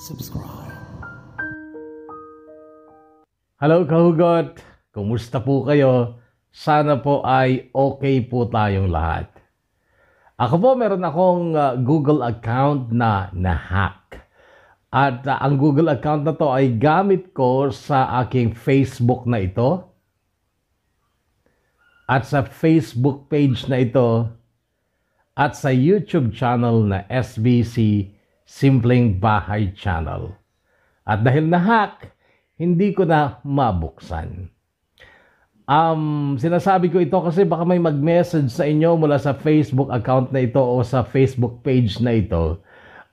subscribe. Hello kahugot! Kumusta po kayo? Sana po ay okay po tayong lahat. Ako po meron akong Google account na na-hack. At ang Google account na to ay gamit ko sa aking Facebook na ito. At sa Facebook page na ito. At sa YouTube channel na SBC Simpleng Bahay Channel. At dahil na-hack, hindi ko na mabuksan. Sinasabi ko ito kasi baka may mag-message sa inyo mula sa Facebook account na ito o sa Facebook page na ito.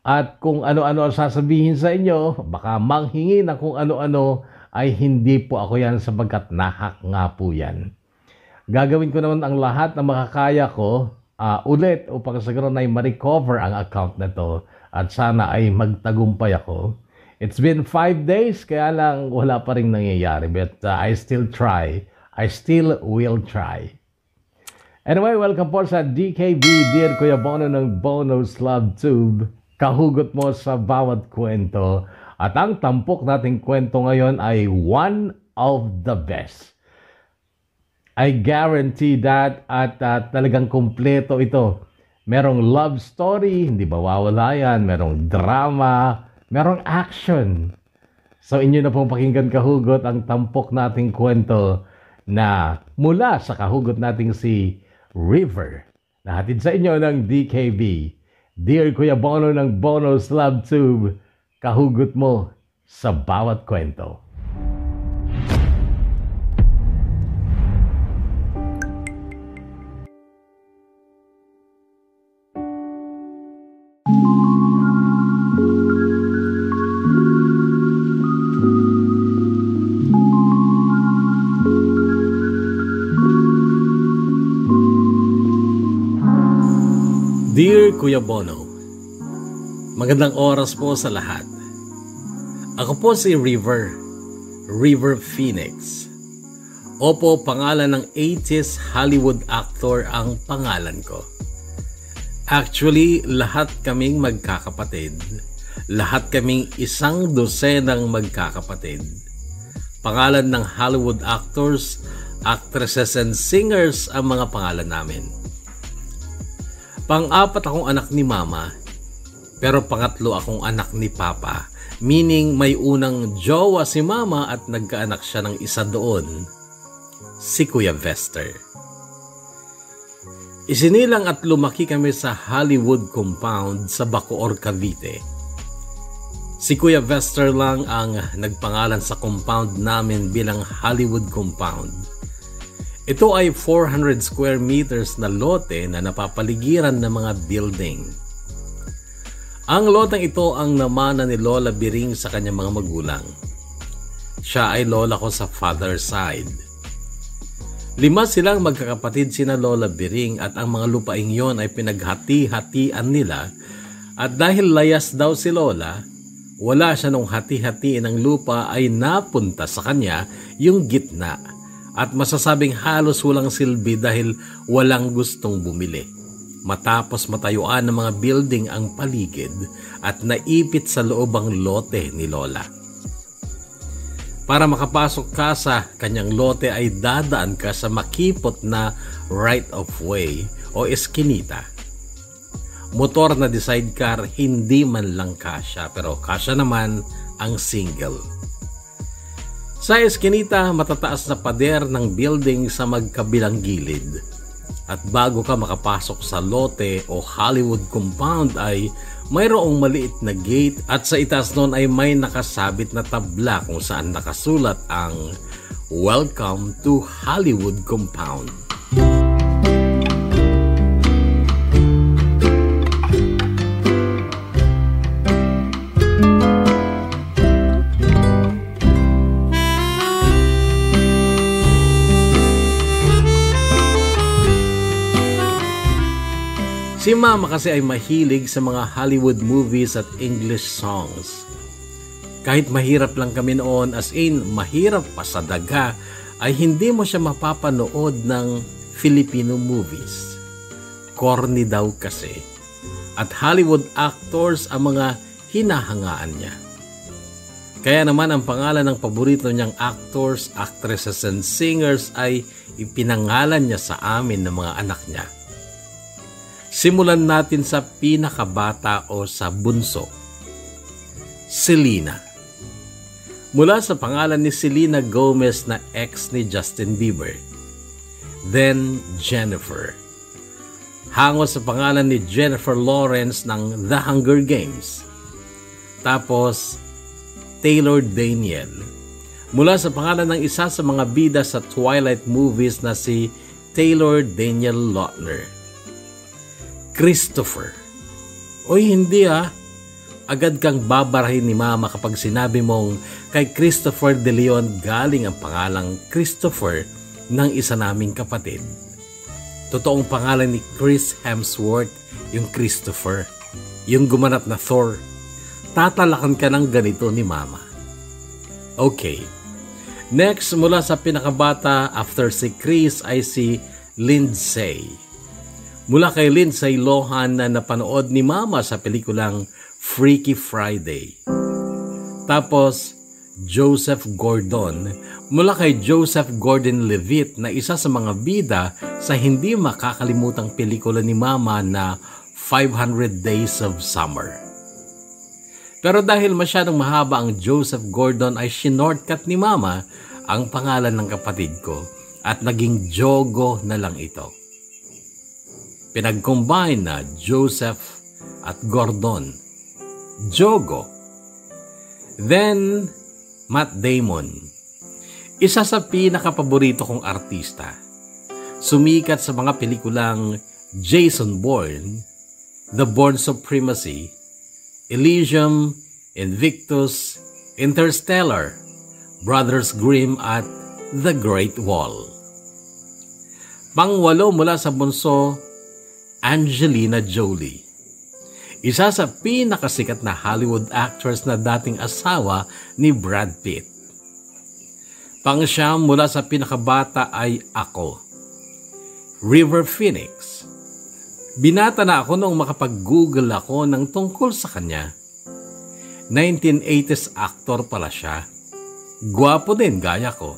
At kung ano-ano ang sasabihin sa inyo, baka manghingi na kung ano-ano ay hindi po ako yan sapagkat na-hack nga po yan. Gagawin ko naman ang lahat na makakaya ko ulit upang siguro na ma-recover ang account na to at sana ay magtagumpay ako. It's been 5 days kaya lang wala pa rin nangyayari but I still try. I still will try. Anyway, welcome po sa DKB, Dear Kuya Bono ng Bono's Love Tube. Kahugot mo sa bawat kwento. At ang tampok nating kwento ngayon ay one of the best. I guarantee that at talagang kumpleto ito. Merong love story, hindi ba wawala yan. Merong drama, merong action. So inyo na pong pakinggan kahugot ang tampok nating kwento na mula sa kahugot nating si River. Nahatid sa inyo ng DKB. Dear Kuya Bono ng Bono's Love Tube, kahugot mo sa bawat kwento. Dear Kuya Bono, magandang oras po sa lahat. Ako po si River Phoenix. Opo, pangalan ng 80s Hollywood actor ang pangalan ko. Actually, lahat kaming magkakapatid. Lahat kaming 100 magkakapatid. Pangalan ng Hollywood actors, actresses and singers ang mga pangalan namin. Pang-apat akong anak ni Mama, pero pangatlo akong anak ni Papa. Meaning may unang jowa si Mama at nagkaanak siya ng isa doon, si Kuya Vester. Isinilang at lumaki kami sa Hollywood compound sa Bacoor, Cavite. Si Kuya Vester lang ang nagpangalan sa compound namin bilang Hollywood compound. Ito ay 400 square meters na lote na napapaligiran ng mga building. Ang loteng ito ang namana ni Lola Biring sa kanyang mga magulang. Siya ay lola ko sa father side. 5 silang magkakapatid sina Lola Biring at ang mga lupaing yon ay pinaghati-hatian nila at dahil layas daw si Lola, wala siya nung hati-hatiin ng lupa ay napunta sa kanya yung gitna. At masasabing halos walang silbi dahil walang gustong bumili. Matapos matayuan ng mga building ang paligid at naipit sa loob ang lote ni Lola. Para makapasok ka sa kanyang lote ay dadaan ka sa makipot na right of way o eskinita. Motor na sidecar hindi man lang kasya pero kasya naman ang single. Sa eskinita, matataas na pader ng building sa magkabilang gilid. At bago ka makapasok sa lote o Hollywood compound ay mayroong maliit na gate at sa itaas noon ay may nakasabit na tabla kung saan nakasulat ang Welcome to Hollywood Compound. Si Mama kasi ay mahilig sa mga Hollywood movies at English songs. Kahit mahirap lang kami noon, as in mahirap pa sa daga, ay hindi mo siya mapapanood ng Filipino movies. Corny daw kasi. At Hollywood actors ang mga hinahangaan niya. Kaya naman ang pangalan ng paborito niyang actors, actresses, and singers ay ipinangalan niya sa amin ng mga anak niya. Simulan natin sa pinakabata o sa bunso. Selena. Mula sa pangalan ni Selena Gomez na ex ni Justin Bieber. Then Jennifer. Hango sa pangalan ni Jennifer Lawrence ng The Hunger Games. Tapos Taylor Daniel. Mula sa pangalan ng isa sa mga bida sa Twilight movies na si Taylor Daniel Lautner. Christopher. Oy, hindi Agad kang babarahin ni Mama kapag sinabi mong kay Christopher De Leon galing ang pangalang Christopher ng isa naming kapatid. Totoong pangalan ni Chris Hemsworth, yung Christopher, yung gumanap na Thor. Tatalakan ka ng ganito ni Mama. Okay. Next, mula sa pinakabata after si Chris ay si Lindsay. Mula kay Lindsay Lohan na napanood ni Mama sa pelikulang Freaky Friday. Tapos, Joseph Gordon. Mula kay Joseph Gordon-Levitt na isa sa mga bida sa hindi makakalimutang pelikula ni Mama na 500 Days of Summer. Pero dahil masyadong mahaba ang Joseph Gordon ay shinortcut ni Mama ang pangalan ng kapatid ko at naging Jogo na lang ito. Pinag-combine na Joseph at Gordon. Jogo. Then, Matt Damon. Isa sa pinakapaborito kong artista. Sumikat sa mga pelikulang Jason Bourne, The Bourne Supremacy, Elysium, Invictus, Interstellar, Brothers Grimm at The Great Wall. Pangwalo mula sa bunso, Angelina Jolie. Isa sa pinakasikat na Hollywood actress na dating asawa ni Brad Pitt. Pang-siyam mula sa pinakabata ay ako, River Phoenix. Binata na ako noong makapag-google ako ng tungkol sa kanya. 1980s actor pala siya. Gwapo din gaya ko.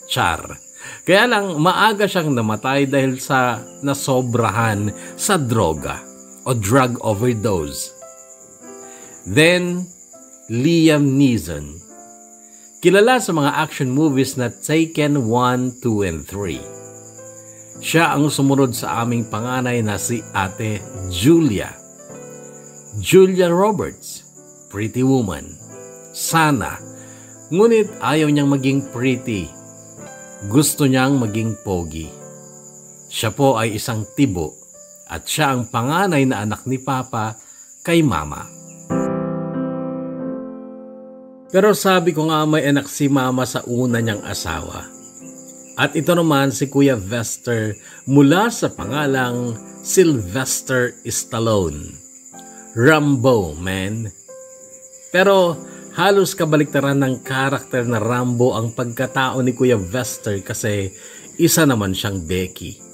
Char. Kaya lang maaga siyang namatay dahil sa nasobrahan sa droga o drug overdose. Then, Liam Neeson. Kilala sa mga action movies na Taken 1, 2, and 3. Siya ang sumunod sa aming panganay na si Ate Julia. Julia Roberts, Pretty Woman. Sana. Ngunit ayaw niyang maging pretty. Gusto niyang maging pogi. Siya po ay isang tibo at siya ang panganay na anak ni Papa kay Mama. Pero sabi ko nga may anak si Mama sa una niyang asawa. At ito naman si Kuya Vester mula sa pangalang Sylvester Stallone. Rambo, man. Pero halos kabaliktaran ng karakter na Rambo ang pagkatao ni Kuya Vester kasi isa naman siyang Becky.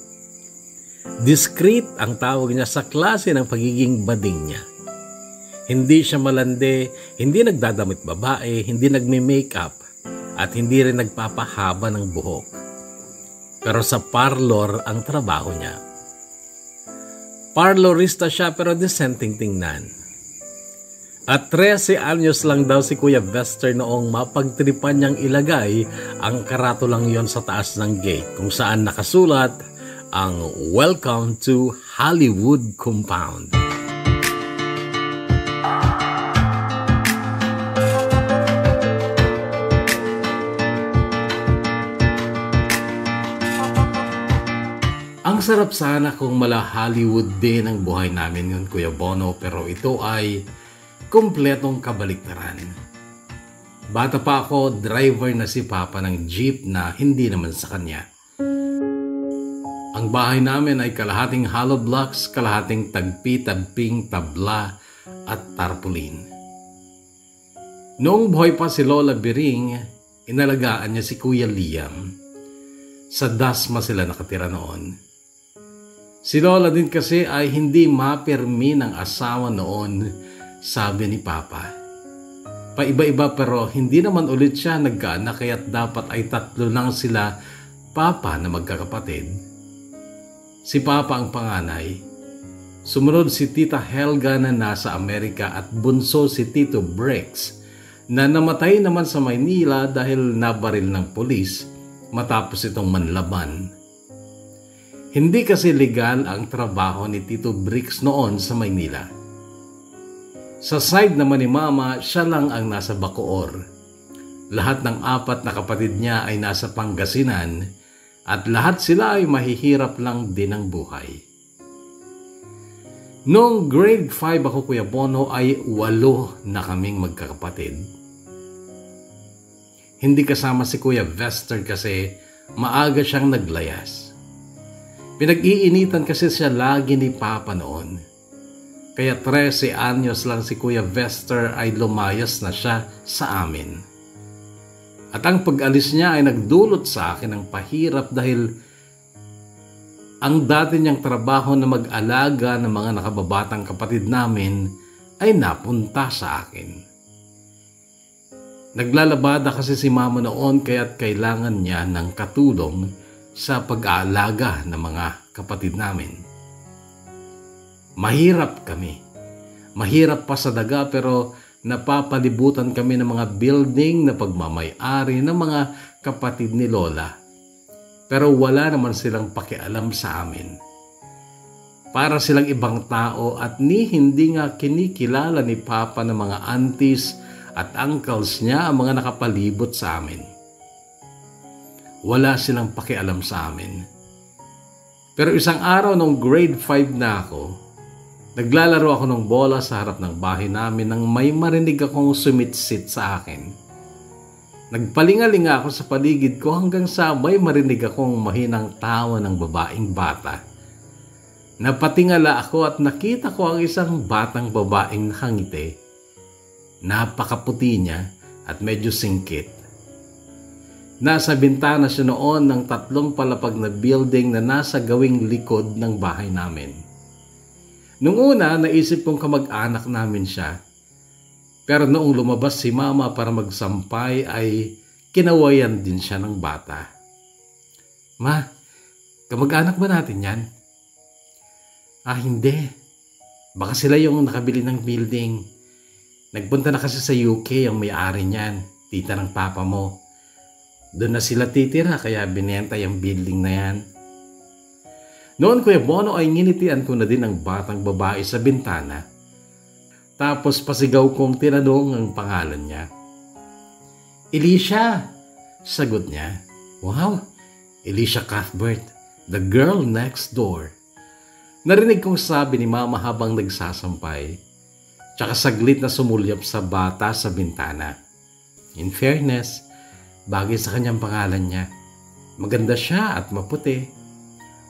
Discreet ang tawag niya sa klase ng pagiging bading niya. Hindi siya malande, hindi nagdadamit babae, hindi nagme-makeup, at hindi rin nagpapahaba ng buhok. Pero sa parlor ang trabaho niya. Parlorista siya pero dissenting tingnan. At 13 anyos lang daw si Kuya Vester noong mapagtripan niyang ilagay ang karatulang yon sa taas ng gate kung saan nakasulat ang Welcome to Hollywood Compound. Ang sarap sana kung mala Hollywood din ang buhay namin yun, Kuya Bono, pero ito ay kumpletong kabaliktaran. Bata pa ako, driver na si Papa ng jeep na hindi naman sa kanya. Ang bahay namin ay kalahating hollow blocks, kalahating tagpi-tagping tabla at tarpaulin. Noong buhay pa si Lola Biring, inalagaan niya si Kuya Liam. Sa Dasma sila nakatira noon. Si Lola din kasi ay hindi mapirmi ng asawa noon, sabi ni Papa. paiba-iba pero hindi naman ulit siya nagkaanak kaya't dapat ay 3 lang sila papa na magkakapatid. Si Papa ang panganay. Sumunod si Tita Helga na nasa Amerika at bunso si Tito Bricks na namatay naman sa Maynila dahil nabaril ng pulis matapos itong manlaban. Hindi kasi legal ang trabaho ni Tito Bricks noon sa Maynila. Sa side naman ni Mama, siya lang ang nasa Bacoor. Lahat ng 4 na kapatid niya ay nasa Pangasinan at lahat sila ay mahihirap lang din ang buhay. Noong grade 5 ako, Kuya Bono, ay 8 na kaming magkakapatid. Hindi kasama si Kuya Vester kasi maaga siyang naglayas. Pinag-iinitan kasi siya lagi ni Papa noon. Kaya 13 anyos lang si Kuya Vester ay lumayas na siya sa amin. At ang pag-alis niya ay nagdulot sa akin ng pahirap dahil ang dati niyang trabaho na mag-alaga ng mga nakababatang kapatid namin ay napunta sa akin. Naglalabada kasi si Mama noon kaya't kailangan niya ng katulong sa pag-aalaga ng mga kapatid namin. Mahirap kami. Mahirap pa sa daga pero napapalibutan kami ng mga building na pagmamay-ari ng mga kapatid ni Lola. Pero wala naman silang pakialam sa amin. Para silang ibang tao at hindi nga kinikilala ni Papa ng mga aunties at uncles niya ang mga nakapalibot sa amin. Wala silang pakialam sa amin. Pero isang araw nung grade 5 na ako, naglalaro ako ng bola sa harap ng bahay namin nang may marinig akong sumitsit sa akin. Nagpalingalinga ako sa paligid ko hanggang sa may marinig akong mahinang tawa ng babaeng bata. Napatingala ako at nakita ko ang isang batang babaeng nakangiti. Napakaputi niya at medyo singkit. Nasa bintana siya noon ng 3 palapag na building na nasa gawing likod ng bahay namin. Nung una, naisip kong kamag-anak namin siya. Pero noong lumabas si Mama para magsampay ay kinawayan din siya ng bata. Ma, kamag-anak ba natin yan? Hindi. Baka sila yung nakabili ng building. Nagpunta na kasi sa UK ang may-ari niyan, tita ng papa mo. Doon na sila titira kaya binenta yung building na yan. Noon, Kuya Bono, ay nginitian ko na din ang batang babae sa bintana. Tapos pasigaw kong tinanong ang pangalan niya. Alicia! Sagot niya. Wow! Alicia Cuthbert, the girl next door. Narinig kong sabi ni Mama habang nagsasampay. Tsaka saglit na sumulyap sa bata sa bintana. In fairness, bagay sa kanyang pangalan niya. Maganda siya at maputi.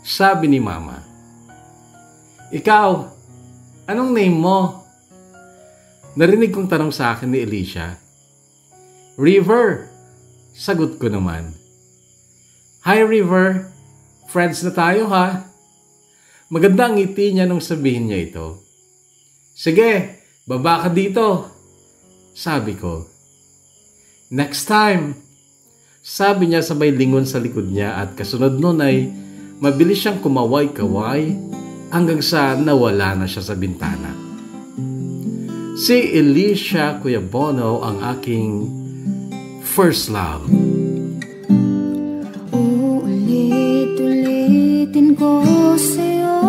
Sabi ni Mama. Ikaw, anong name mo? Narinig kong tanong sa akin ni Alicia. River, sagot ko naman. Hi River, friends na tayo ha. Maganda ang ngiti niya nung sabihin niya ito. Sige, baba ka dito, sabi ko. Next time, sabi niya sabay lingon sa likod niya at kasunod nun ay mabilis siyang kumaway-kaway hanggang sa nawala na siya sa bintana. Si Alicia, Kuya Bono, ang aking first love. Ulit-ulitin ko sa'yo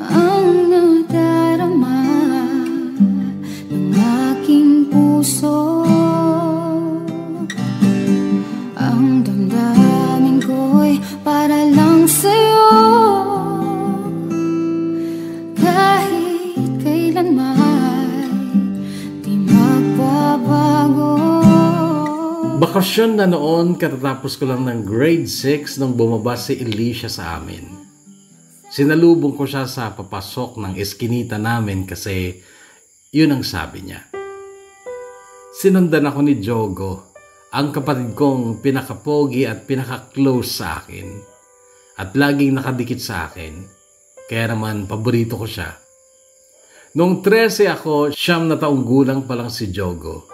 ang nadarama ng aking puso. Ang damdamin ko'y para lang sa'yo. Kahit kailanman di magbabago. Bakasyon na noon, katatapos ko lang ng grade 6 nung bumaba si Alicia sa amin. Sinalubong ko siya sa papasok ng eskinita namin kasi yun ang sabi niya. Sinundan ako ni Jogo, ang kapatid kong pinakapogi at pinaka-close sa akin at laging nakadikit sa akin, kaya naman paborito ko siya. Noong 13 ako, 9 na taong gulang pa lang si Jogo.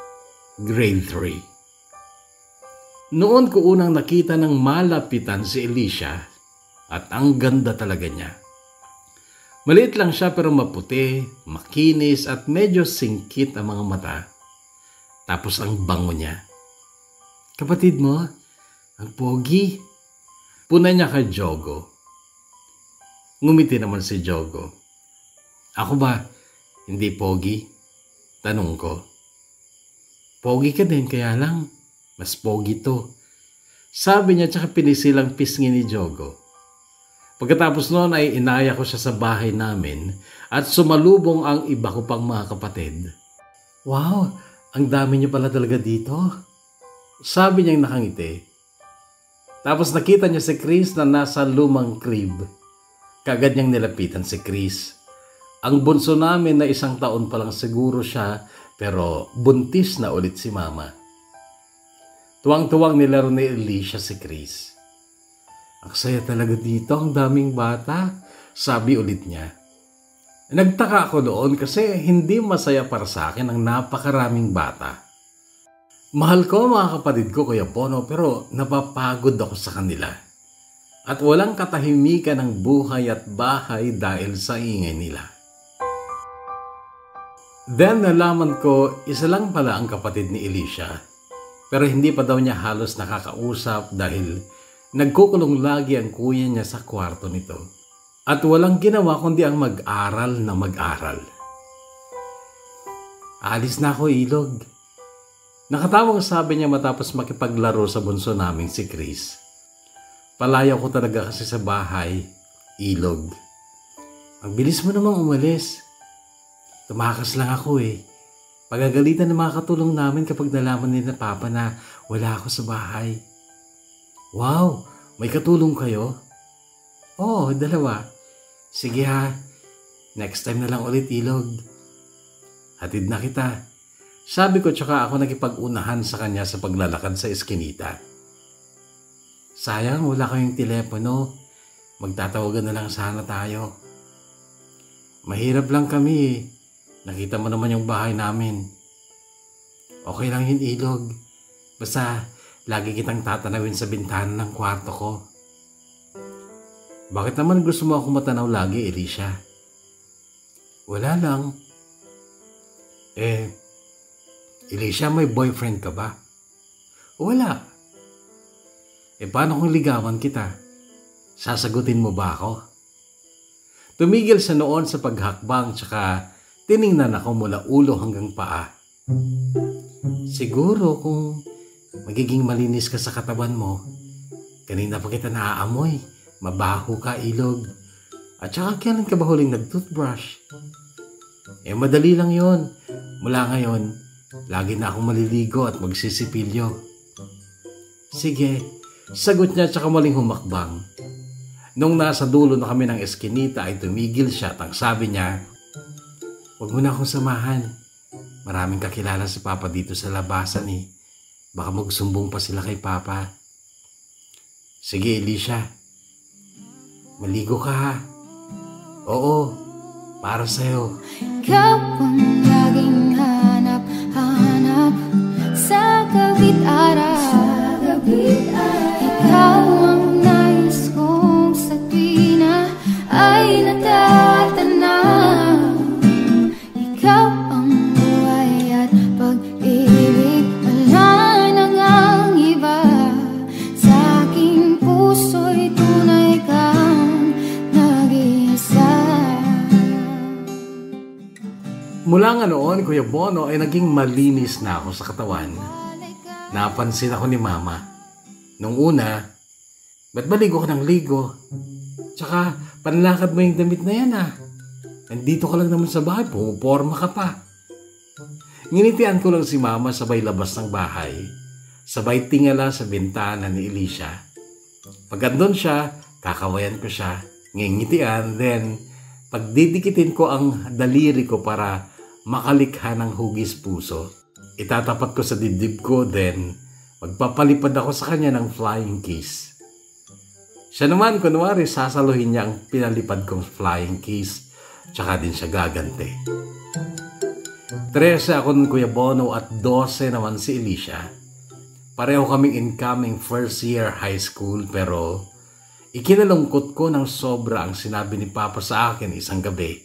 Grade 3. Noon ko unang nakita ng malapitan si Alicia at ang ganda talaga niya. Maliit lang siya pero maputi, makinis at medyo singkit ang mga mata. Tapos ang bango niya. Kapatid mo, ang pogi. Puna niya kay Jogo. Ngumiti naman si Jogo. Ako ba, hindi pogi? Tanong ko. Pogi ka din, kaya lang, mas pogi to. Sabi niya tsaka pinisilang pisngi ni Jogo. Pagkatapos noon ay inaya ko siya sa bahay namin at sumalubong ang iba ko pang mga kapatid. Wow, ang dami niyo pala talaga dito. Sabi niyang nakangiti. Tapos nakita niya si Chris na nasa lumang crib. Kagad niyang nilapitan si Chris. Ang bunso namin na 1 taon pa lang siguro siya pero buntis na ulit si Mama. Tuwang-tuwang nilaro ni Alicia si Chris. Ang saya talaga dito, ang daming bata, sabi ulit niya. Nagtaka ako noon kasi hindi masaya para sa akin ang napakaraming bata. Mahal ko mga kapatid ko, Kuya Pono, pero napapagod ako sa kanila. At walang katahimikan ng buhay at bahay dahil sa ingay nila. Then nalaman ko, isa lang pala ang kapatid ni Alicia. Pero hindi pa daw niya halos nakakausap dahil nagkukulong lagi ang kuya niya sa kwarto nito. At walang ginawa kundi ang mag-aral na mag-aral. Alis na ako, Ilog. Nakatawang sabi niya matapos makipaglaro sa bunso naming si Chris. Palayaw ko talaga kasi sa bahay, Ilog. Ang bilis mo namang umalis. Tumakas lang ako eh. Pagagalitan ng mga katulong namin kapag nalaman nila Papa na wala ako sa bahay. Wow, may katulong kayo? Oo, 2. Sige ha, next time na lang ulit, Ilog. Hatid na kita. Sabi ko tsaka ako nakipag-unahan sa kanya sa paglalakad sa eskinita. Sayang wala kayong telepono. Magtatawagan na lang sana tayo. Mahirap lang kami eh. Nakita mo naman yung bahay namin. Okay lang yun, Ilog. Basta lagi kitang tatanawin sa bintana ng kwarto ko. Bakit naman gusto mo ako matanaw lagi, Alicia? Wala lang. Alicia, may boyfriend ka ba? Wala. Paano kung ligawan kita? Sasagutin mo ba ako? Tumigil sa noon sa paghakbang tsaka tiningnan ako mula ulo hanggang paa. Siguro kung magiging malinis ka sa katawan mo, kanina pa kita naaamoy, mabaho ka, Ilog. At saka kailan ka ba huling nag-toothbrush? Madali lang yon. Mula ngayon, lagi na akong maliligo at magsisipilyo. Sige, sagot niya tsaka maling humakbang. Nung nasa dulo na kami ng eskinita ay tumigil siya at ang sabi niya, huwag mo na akong samahan. Maraming kakilala si Papa dito sa labasan eh. Baka magsumbong pa sila kay Papa. Sige, Alicia. Maligo ka ha. Oo, para sa'yo. Ikaw ang laging hanap sa gabit-araw. Ikaw ang nais kong sa tuwina ay natatanaw. Ikaw ang buhay at pag-ibig, wala nang ang iba. Sa aking puso'y tunay kang nag-iisa. Mula nga noon, Kuya Bono, ay naging malinis na ako sa katawan. Napansin ako ni Mama. Nung una, ba't ba ligo ka ng ligo? Tsaka, panlakad mo yung damit na yan ah. Nandito ka lang naman sa bahay, pumuporma ka pa. Nginitian ko lang si Mama sabay labas ng bahay. Sabay tingala sa bintana ni Alicia. Pag andun siya, kakawayan ko siya. Ngingitian, then pagdidikitin ko ang daliri ko para makalikha ng hugis puso. Itatapat ko sa dibdib ko, then magpapalipad ako sa kanya ng flying kiss. Siya naman, kunwari, sasaluhin niya ang pinalipad kong flying kiss. tsaka din siya gaganti. 13 ako nun, Kuya Bono, at 12 naman si Alicia. Pareho kaming incoming first year high school, pero ikinalungkot ko ng sobra ang sinabi ni Papa sa akin isang gabi.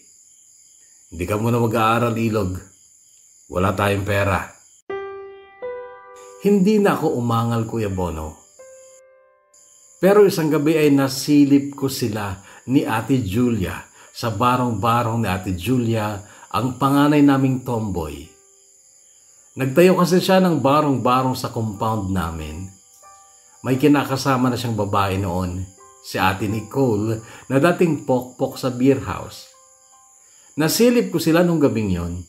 Hindi ka muna mag-aaral, Ilog. Wala tayong pera. Hindi na ako umangal, Kuya Bono. Pero isang gabi ay nasilip ko sila ni Ate Julia sa barong-barong ni Ate Julia, ang panganay naming tomboy. Nagtayo kasi siya ng barong-barong sa compound namin. May kinakasama na siyang babae noon, si Ate Nicole, na dating pokpok sa beer house. Nasilip ko sila nung gabing yon.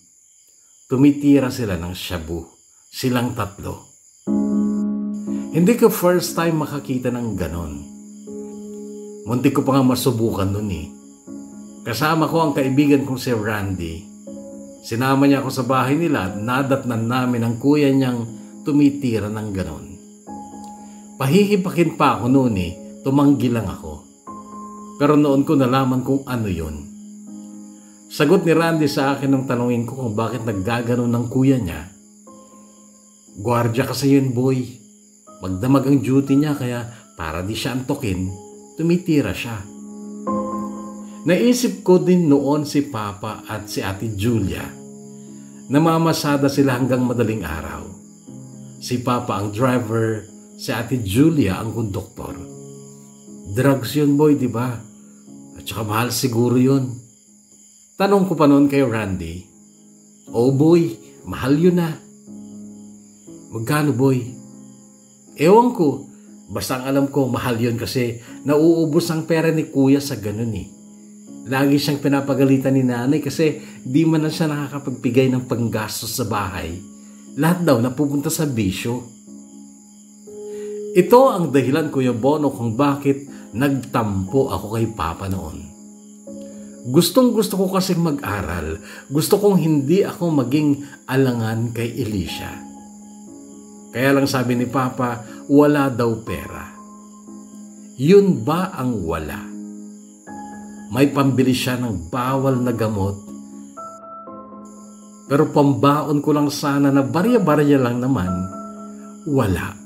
Tumitira sila ng shabu, silang tatlo. Hindi ko first time makakita ng ganon. Muntik ko pa nga masubukan nun eh. Kasama ko ang kaibigan kong si Randy. Sinama niya ako sa bahay nila at nadatnan namin ang kuya niyang tumitira ng ganon. Pahihipakin pa ako noon eh, tumanggi lang ako. Pero noon ko nalaman kung ano yun. Sagot ni Randy sa akin nung tanungin ko kung bakit naggaganon ng kuya niya. Gwardiya kasi yun, boy. Magdamag ang duty niya kaya para di siya antukin, tumitira siya. Naisip ko din noon si Papa at si Ate Julia. Namamasada sila hanggang madaling araw. Si Papa ang driver, si Ate Julia ang konduktor. Drugs yun, boy, di ba? At saka mahal siguro yun. Tanong ko pa noon kay Randy, "Oh boy, mahal yun na." "Magkano, boy?" "Ewan ko. Basta ang alam ko, mahal yun kasi nauubos ang pera ni kuya sa ganun eh. Lagi siyang pinapagalitan ni nanay kasi di man na siya nakakapagbigay ng panggastos sa bahay. Lahat daw napupunta sa bisyo." Ito ang dahilan, Kuya Bono, kung bakit nagtampo ako kay Papa noon. Gustong-gusto ko kasing mag-aral. Gusto kong hindi ako maging alangan kay Alicia. Kaya lang sabi ni Papa, wala daw pera. Yun ba ang wala? May pambili siya ng bawal na gamot. Pero pambaon ko lang sana na barya-barya lang naman, wala.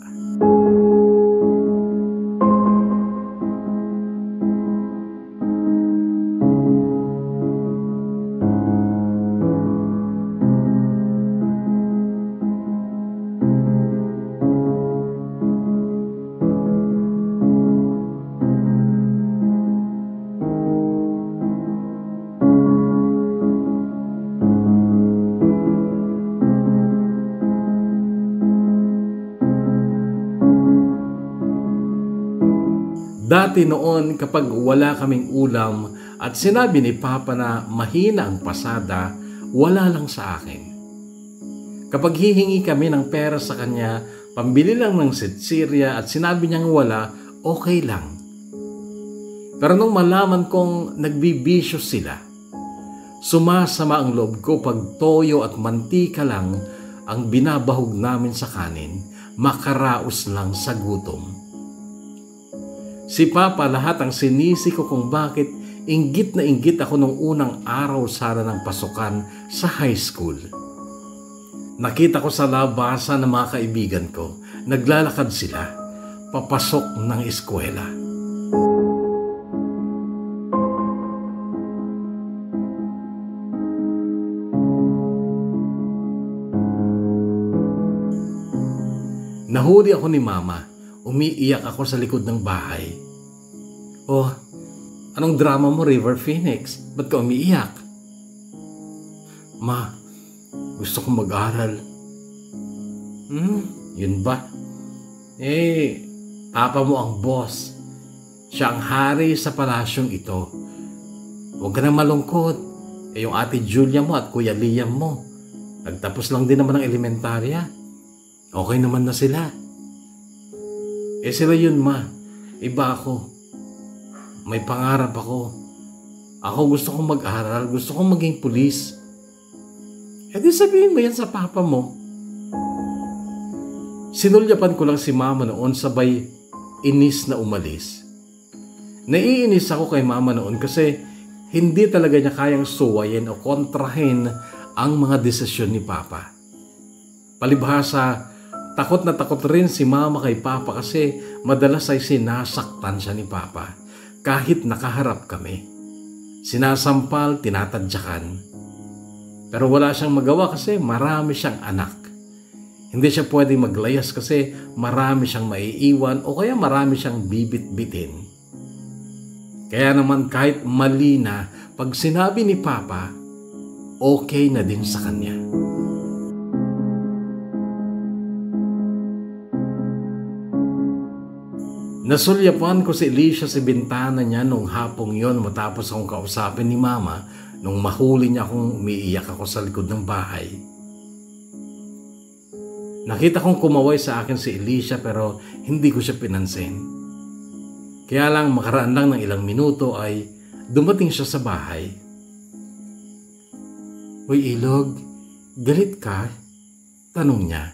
Dati noon kapag wala kaming ulam at sinabi ni Papa na mahina ang pasada, wala lang sa akin. Kapag hihingi kami ng pera sa kanya, pambili lang ng sitsirya at sinabi niyang wala, okay lang. Pero nung malaman kong nagbibisyo sila, sumasama ang loob ko pag toyo at mantika lang ang binabahog namin sa kanin, makaraos lang sa gutom. Si Papa lahat ang sinisi ko kung bakit inggit na inggit ako nung unang araw sana ng pasukan sa high school. Nakita ko sa labasan ng mga kaibigan ko, naglalakad sila, papasok ng eskwela. Nahuli ako ni Mama. Umiiyak ako sa likod ng bahay. "Oh, anong drama mo, River Phoenix? Ba't ka umiiyak?" "Ma, gusto kong mag-aral." Yun ba? Papa mo ang boss. Siya ang hari sa palasyong ito. Huwag ka na malungkot. Yung Ate Julia mo at Kuya Liam mo, nagtapos lang din naman ng elementarya. Okay naman na sila. Sila yun, Ma. Iba ako. May pangarap ako. Ako gusto kong mag-aral. Gusto kong maging pulis. Di sabihin mo yan sa Papa mo. Sinulyapan ko lang si Mama noon sabay inis na umalis. Naiinis ako kay Mama noon kasi hindi talaga niya kayang suwayin o kontrahin ang mga desisyon ni Papa. Palibhasa, takot na takot rin si Mama kay Papa kasi madalas ay sinasaktan siya ni Papa kahit nakaharap kami. Sinasampal, tinatadyakan. Pero wala siyang magawa kasi marami siyang anak. Hindi siya pwedeng maglayas kasi marami siyang maiiwan o kaya marami siyang bibit-bitin. Kaya naman kahit mali na, pag sinabi ni Papa, okay na din sa kanya. Nasulyapan ko si Alicia sa bintana niya nung hapong yon matapos akong kausapin ni Mama nung mahuli niya akong umiiyak ako sa likod ng bahay. Nakita kong kumaway sa akin si Alicia pero hindi ko siya pinansin. Kaya lang makaraan lang ng ilang minuto ay dumating siya sa bahay. "Uy, Ilog, galit ka?" tanong niya.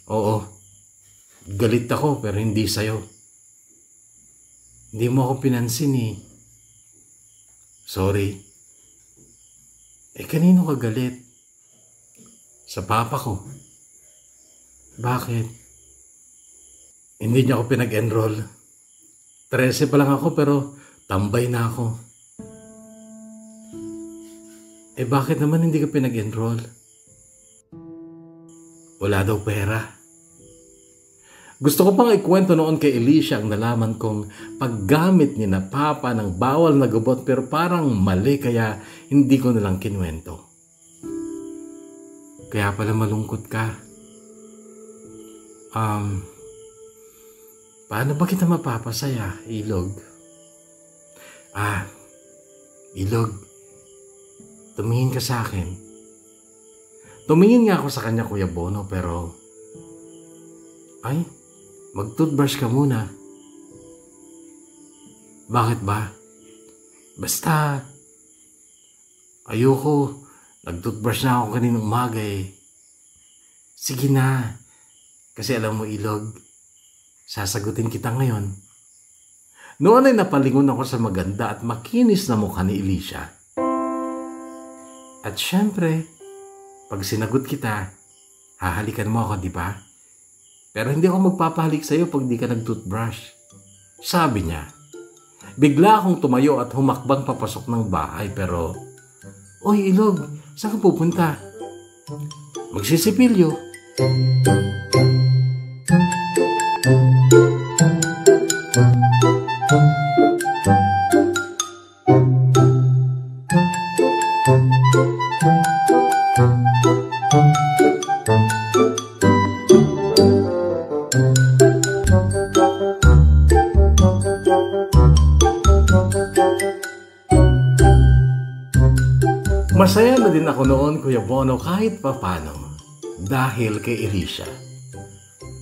"Oo, galit ako pero hindi sa'yo. Hindi mo ako pinansin eh." "Sorry." Kanino ka galit?" "Sa papa ko." "Bakit?" "Hindi niya ako pinag-enroll. 13 pa lang ako pero tambay na ako." Bakit naman hindi ka pinag-enroll?" "Wala daw pera." Gusto ko pang ikwento noon kay Alicia ang nalaman kong paggamit ni na Papa ng bawal na gabot pero parang mali kaya hindi ko nalang kinwento. "Kaya pala malungkot ka. Paano ba kita mapapasaya, Ilog?" "Ilog, tumingin ka sa akin." Tumingin nga ako sa kanya, Kuya Bono, pero mag-toothbrush ka muna. "Bakit ba?" "Basta, ayoko. Nag-toothbrush na ako kaninang umaga eh." "Sige na. Kasi alam mo, Ilog, sasagutin kita ngayon." Noon ay napalingon ako sa maganda at makinis na mukha ni Alicia. At syempre, pag sinagot kita, hahalikan mo ako, di ba? Pero hindi ako magpapahalik sa'yo pag di ka nag-toothbrush. Sabi niya. Bigla akong tumayo at humakbang papasok ng bahay pero, "Oy, Ilog, saan ka pupunta?" "Magsisipilyo." Masaya na din ako noon, Kuya Bono, kahit papano dahil kay Alicia.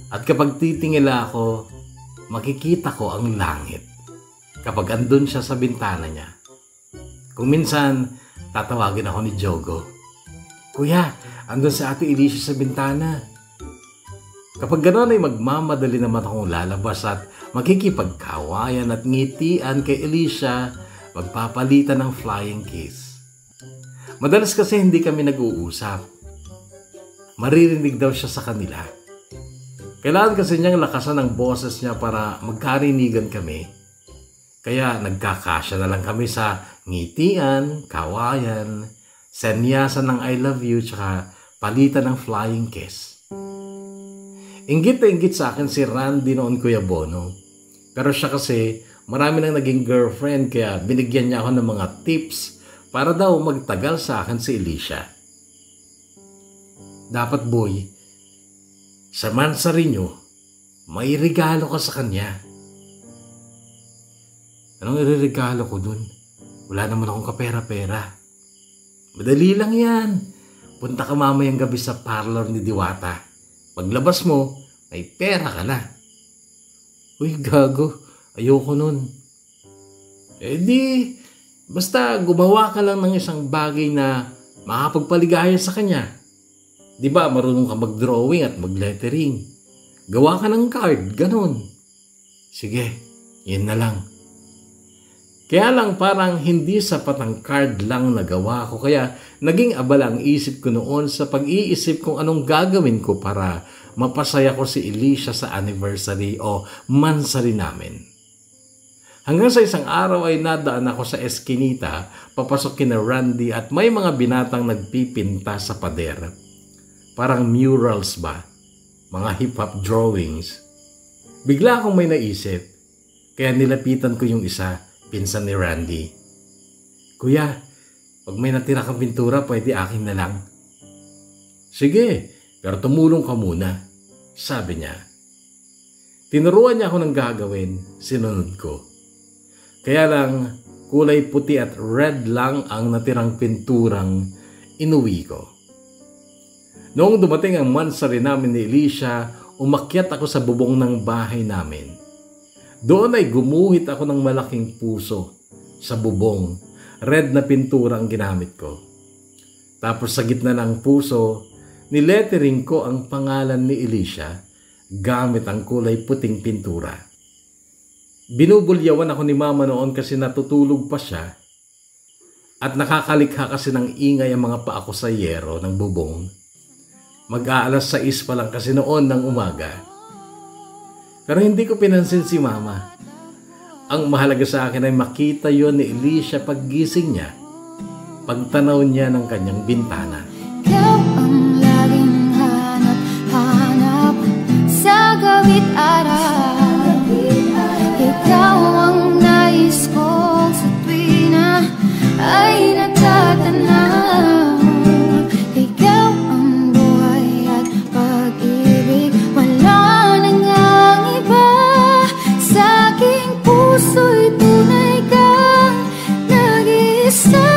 At kapag titingala ako, makikita ko ang langit kapag andun siya sa bintana niya. Kung minsan, tatawagin ako ni Jogo, "Kuya, andun si Ate Alicia sa bintana." Kapag gano'n ay magmamadali naman akong lalabas at makikipagkawayan at ngitian kay Alicia, magpapalitan ng flying kiss. Madalas kasi hindi kami nag-uusap. Maririnig daw siya sa kanila. Kailangan kasi niyang lakasan ang boses niya para magkarinigan kami. Kaya nagkakasya na lang kami sa ngitian, kawayan, senyasan ng I love you, tsaka palitan ng flying kiss. Inggit na inggit sa akin si Randy noon, Kuya Bono. Pero siya kasi marami nang naging girlfriend kaya binigyan niya ako ng mga tips para daw magtagal sa akin si Alicia. "Dapat, boy, sa mansari nyo, may regalo ka sa kanya." "Anong ireregalo ko dun? Wala naman akong kapera-pera." "Madali lang yan. Punta ka mamayang gabi sa parlor ni Diwata. Paglabas mo, may pera ka na." "Uy, gago. Ayoko nun." Basta gumawa ka lang ng isang bagay na makapagpaligaya sa kanya. Di ba marunong ka mag-drawing at mag-lettering? Gawa ka ng card, ganun." "Sige, yun na lang." Kaya lang parang hindi sapat ang card lang nagawa ko, kaya naging abala ang isip ko noon sa pag-iisip kung anong gagawin ko para mapasaya ko si Alicia sa anniversary o mansari namin. Hanggang sa isang araw ay nadaan ako sa eskinita, papasok kina Randy at may mga binatang nagpipinta sa pader. Parang murals ba? Mga hip-hop drawings. Bigla akong may naisip, kaya nilapitan ko yung isa, pinsan ni Randy. Kuya, pag may natira kang pintura, pwede akin na lang. Sige, pero tumulong ka muna, sabi niya. Tinuruan niya ako ng gagawin, sinunod ko. Kaya lang, kulay puti at red lang ang natirang pinturang inuwi ko. Noong dumating ang mansari namin ni Alicia, umakyat ako sa bubong ng bahay namin. Doon ay gumuhit ako ng malaking puso sa bubong. Red na pintura ang ginamit ko. Tapos sa gitna ng puso, nilettering ko ang pangalan ni Alicia gamit ang kulay puting pintura. Binubulyawan ako ni Mama noon kasi natutulog pa siya at nakakalikha kasi ng ingay ang mga paa ko sa yero ng bubong. Mag-aalas 6 pa lang kasi noon ng umaga. Pero hindi ko pinansin si Mama. Ang mahalaga sa akin ay makita yon ni Alicia paggising niya, pagtanaw niya ng kanyang bintana. Ikaw ang laging hanap-hanap sa gawit araw. Ikaw ang nais ko sa tuwina ay natatanaw. Ikaw ang buhay at pag-ibig, wala nang ang iba. Sa aking puso'y tunay kang nag-iisa.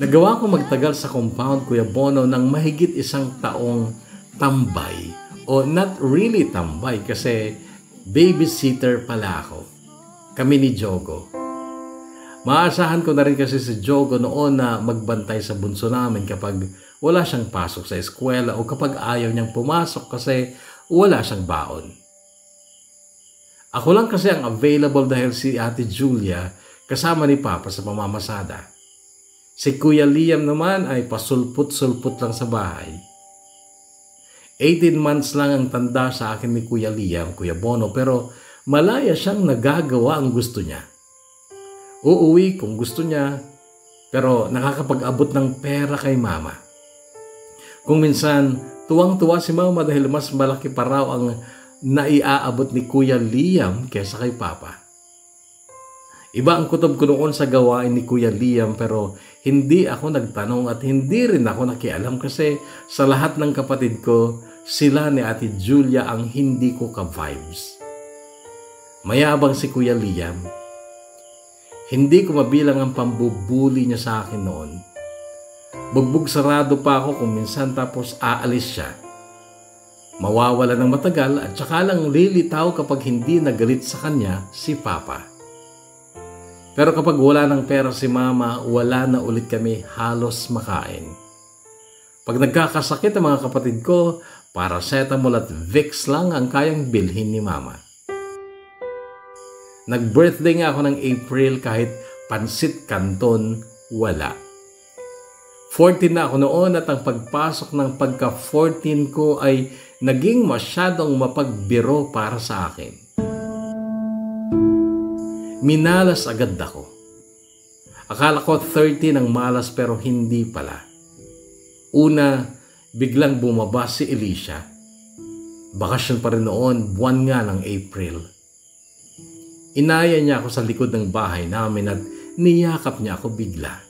Nagawa ko magtagal sa compound, Kuya Bono, ng mahigit 1 taong tambay. O not really tambay kasi babysitter pala ako. Kami ni Jogo. Maasahan ko na rin kasi si Jogo noon na magbantay sa bunso namin kapag wala siyang pasok sa eskwela o kapag ayaw niyang pumasok kasi wala siyang baon. Ako lang kasi ang available dahil si Ate Julia kasama ni Papa sa pamamasada. Si Kuya Liam naman ay pasulput-sulput lang sa bahay. 18 months lang ang tanda sa akin ni Kuya Liam, Kuya Bono, pero malaya siyang nagagawa ang gusto niya. Uuwi kung gusto niya, pero nakakapag-abot ng pera kay Mama. Kung minsan, tuwang-tuwa si Mama dahil mas malaki pa raw ang naiaabot ni Kuya Liam kaysa kay Papa. Iba ang kutob ko noon sa gawain ni Kuya Liam pero hindi ako nagtanong at hindi rin ako nakialam kasi sa lahat ng kapatid ko, sila ni Ate Julia ang hindi ko ka-vibes. Mayabang si Kuya Liam. Hindi ko mabilang ang pambubuli niya sa akin noon. Bugbog sarado pa ako kung minsan tapos aalis siya. Mawawala ng matagal at saka lang lilitaw kapag hindi nagalit sa kanya si Papa. Pero kapag wala ng pera si Mama, wala na ulit kami halos makain. Pag nagkakasakit ang mga kapatid ko, paracetamol at Vicks lang ang kayang bilhin ni Mama. Nag-birthday nga ako ng April kahit pansit canton, wala. 14 na ako noon at ang pagpasok ng pagka-14 ko ay naging masyadong mapagbiro para sa akin. Minalas agad ako. Akala ko 30 ng malas pero hindi pala. Una, biglang bumaba si Alicia. Bakasyon pa rin noon, buwan nga ng April. Inaya niya ako sa likod ng bahay namin at niyakap niya ako bigla.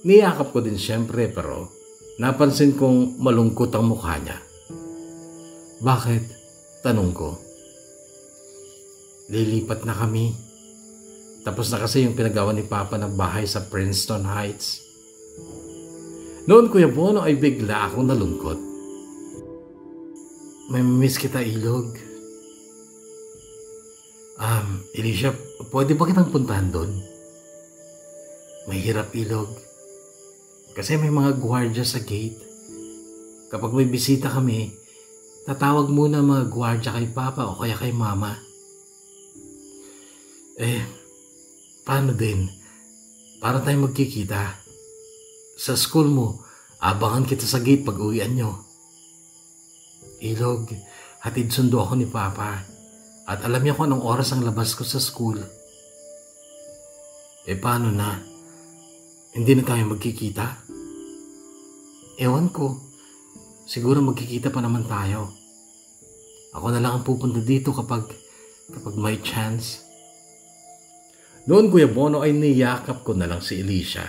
Niyakap ko din siyempre pero napansin kong malungkot ang mukha niya. Bakit? Tanong ko. Lilipat na kami. Tapos na kasi yung pinagawa ni Papa ng bahay sa Princeton Heights. Noon, Kuya Bono, ay bigla akong nalungkot. May miss kita, Ilog. Alicia, pwede ba kitang puntahan doon? Mahirap, Ilog. Kasi may mga gwardiya sa gate. Kapag may bisita kami, tatawag muna mga gwardiya kay Papa o kaya kay Mama. Paano din? Para tayo magkikita. Sa school mo, abangan kita sa gate pag uwian nyo. Ilog, hatid sundo ako ni Papa. At alam niya kung anong oras ang labas ko sa school. Paano na? Hindi na tayo magkikita? Ewan ko. Siguro magkikita pa naman tayo. Ako na lang ang pupunta dito kapag may chance. Noon, Kuya Bono, ay niyakap ko na lang si Alicia.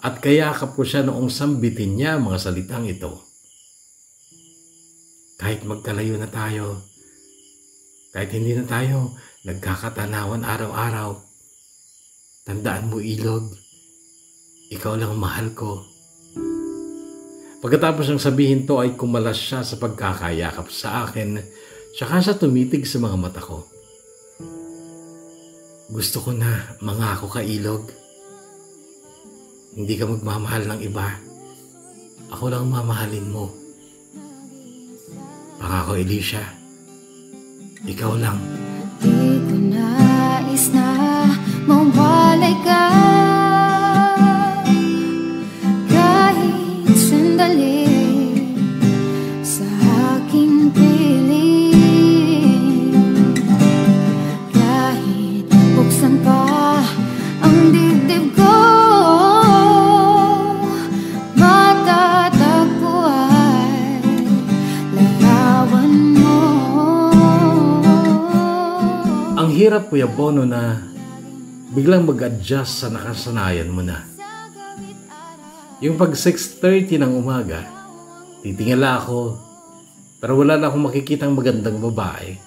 At kayakap ko siya noong sambitin niya ang mga salitang ito. Kahit magkalayo na tayo, kahit hindi na tayo nagkakatanawan araw-araw, tandaan mo, Ilog, ikaw lang mahal ko. Pagkatapos ng sabihin to ay kumalas siya sa pagkakayakap sa akin, tsaka siya tumitig sa mga mata ko. Gusto ko na mangako ka, Ilog. Hindi ka magmamahal ng iba. Ako lang mamahalin mo. Pangako, Alicia. Ikaw lang. Di ko nais na mawalay ka kahit sandali sa aking piling. Kahit buksan pa ang dibdib ko, hirap, Kuya Bono, na biglang mag-adjust sa nakasanayan mo na. Yung pag 6:30 ng umaga, titingala ako, pero wala na akong makikitang magandang babae.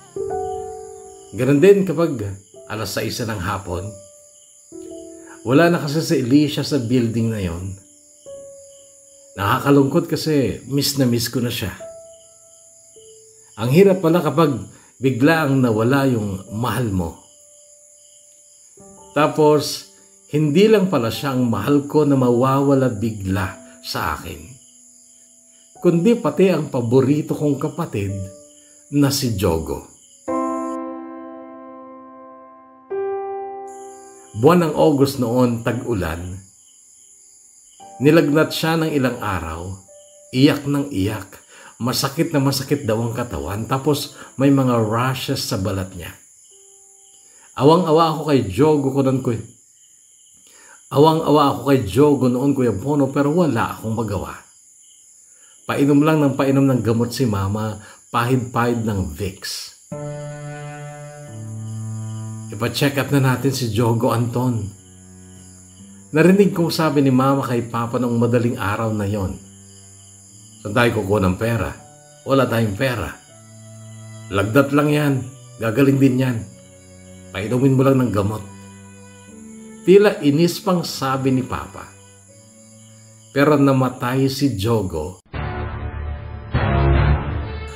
Ganon din kapag alas 6 ng hapon. Wala na kasi si Alicia sa building na yon. Nakakalungkot kasi miss na miss ko na siya. Ang hirap pala kapag bigla ang nawala yung mahal mo. Tapos, hindi lang pala siya ang mahal ko na mawawala bigla sa akin, kundi pati ang paborito kong kapatid na si Jogo. Buwan ng August noon, tag-ulan. Nilagnat siya ng ilang araw, iyak ng iyak. Masakit na masakit daw ang katawan, tapos may mga rashes sa balat niya. Awang-awa ako kay Jogo noon, Kuya Bono, pero wala akong magawa. Painom lang ng painom ng gamot si Mama, pahid-pahid ng Vicks. Ipa-check up na natin si Jogo, Anton. Narinig kong sabi ni Mama kay Papa noong madaling araw na yon. Saan tayo kukuha ng pera? Wala tayong pera. Lagdat lang yan. Gagaling din yan. Painumin mo lang ng gamot. Tila inis pang sabi ni Papa. Pero namatay si Jogo.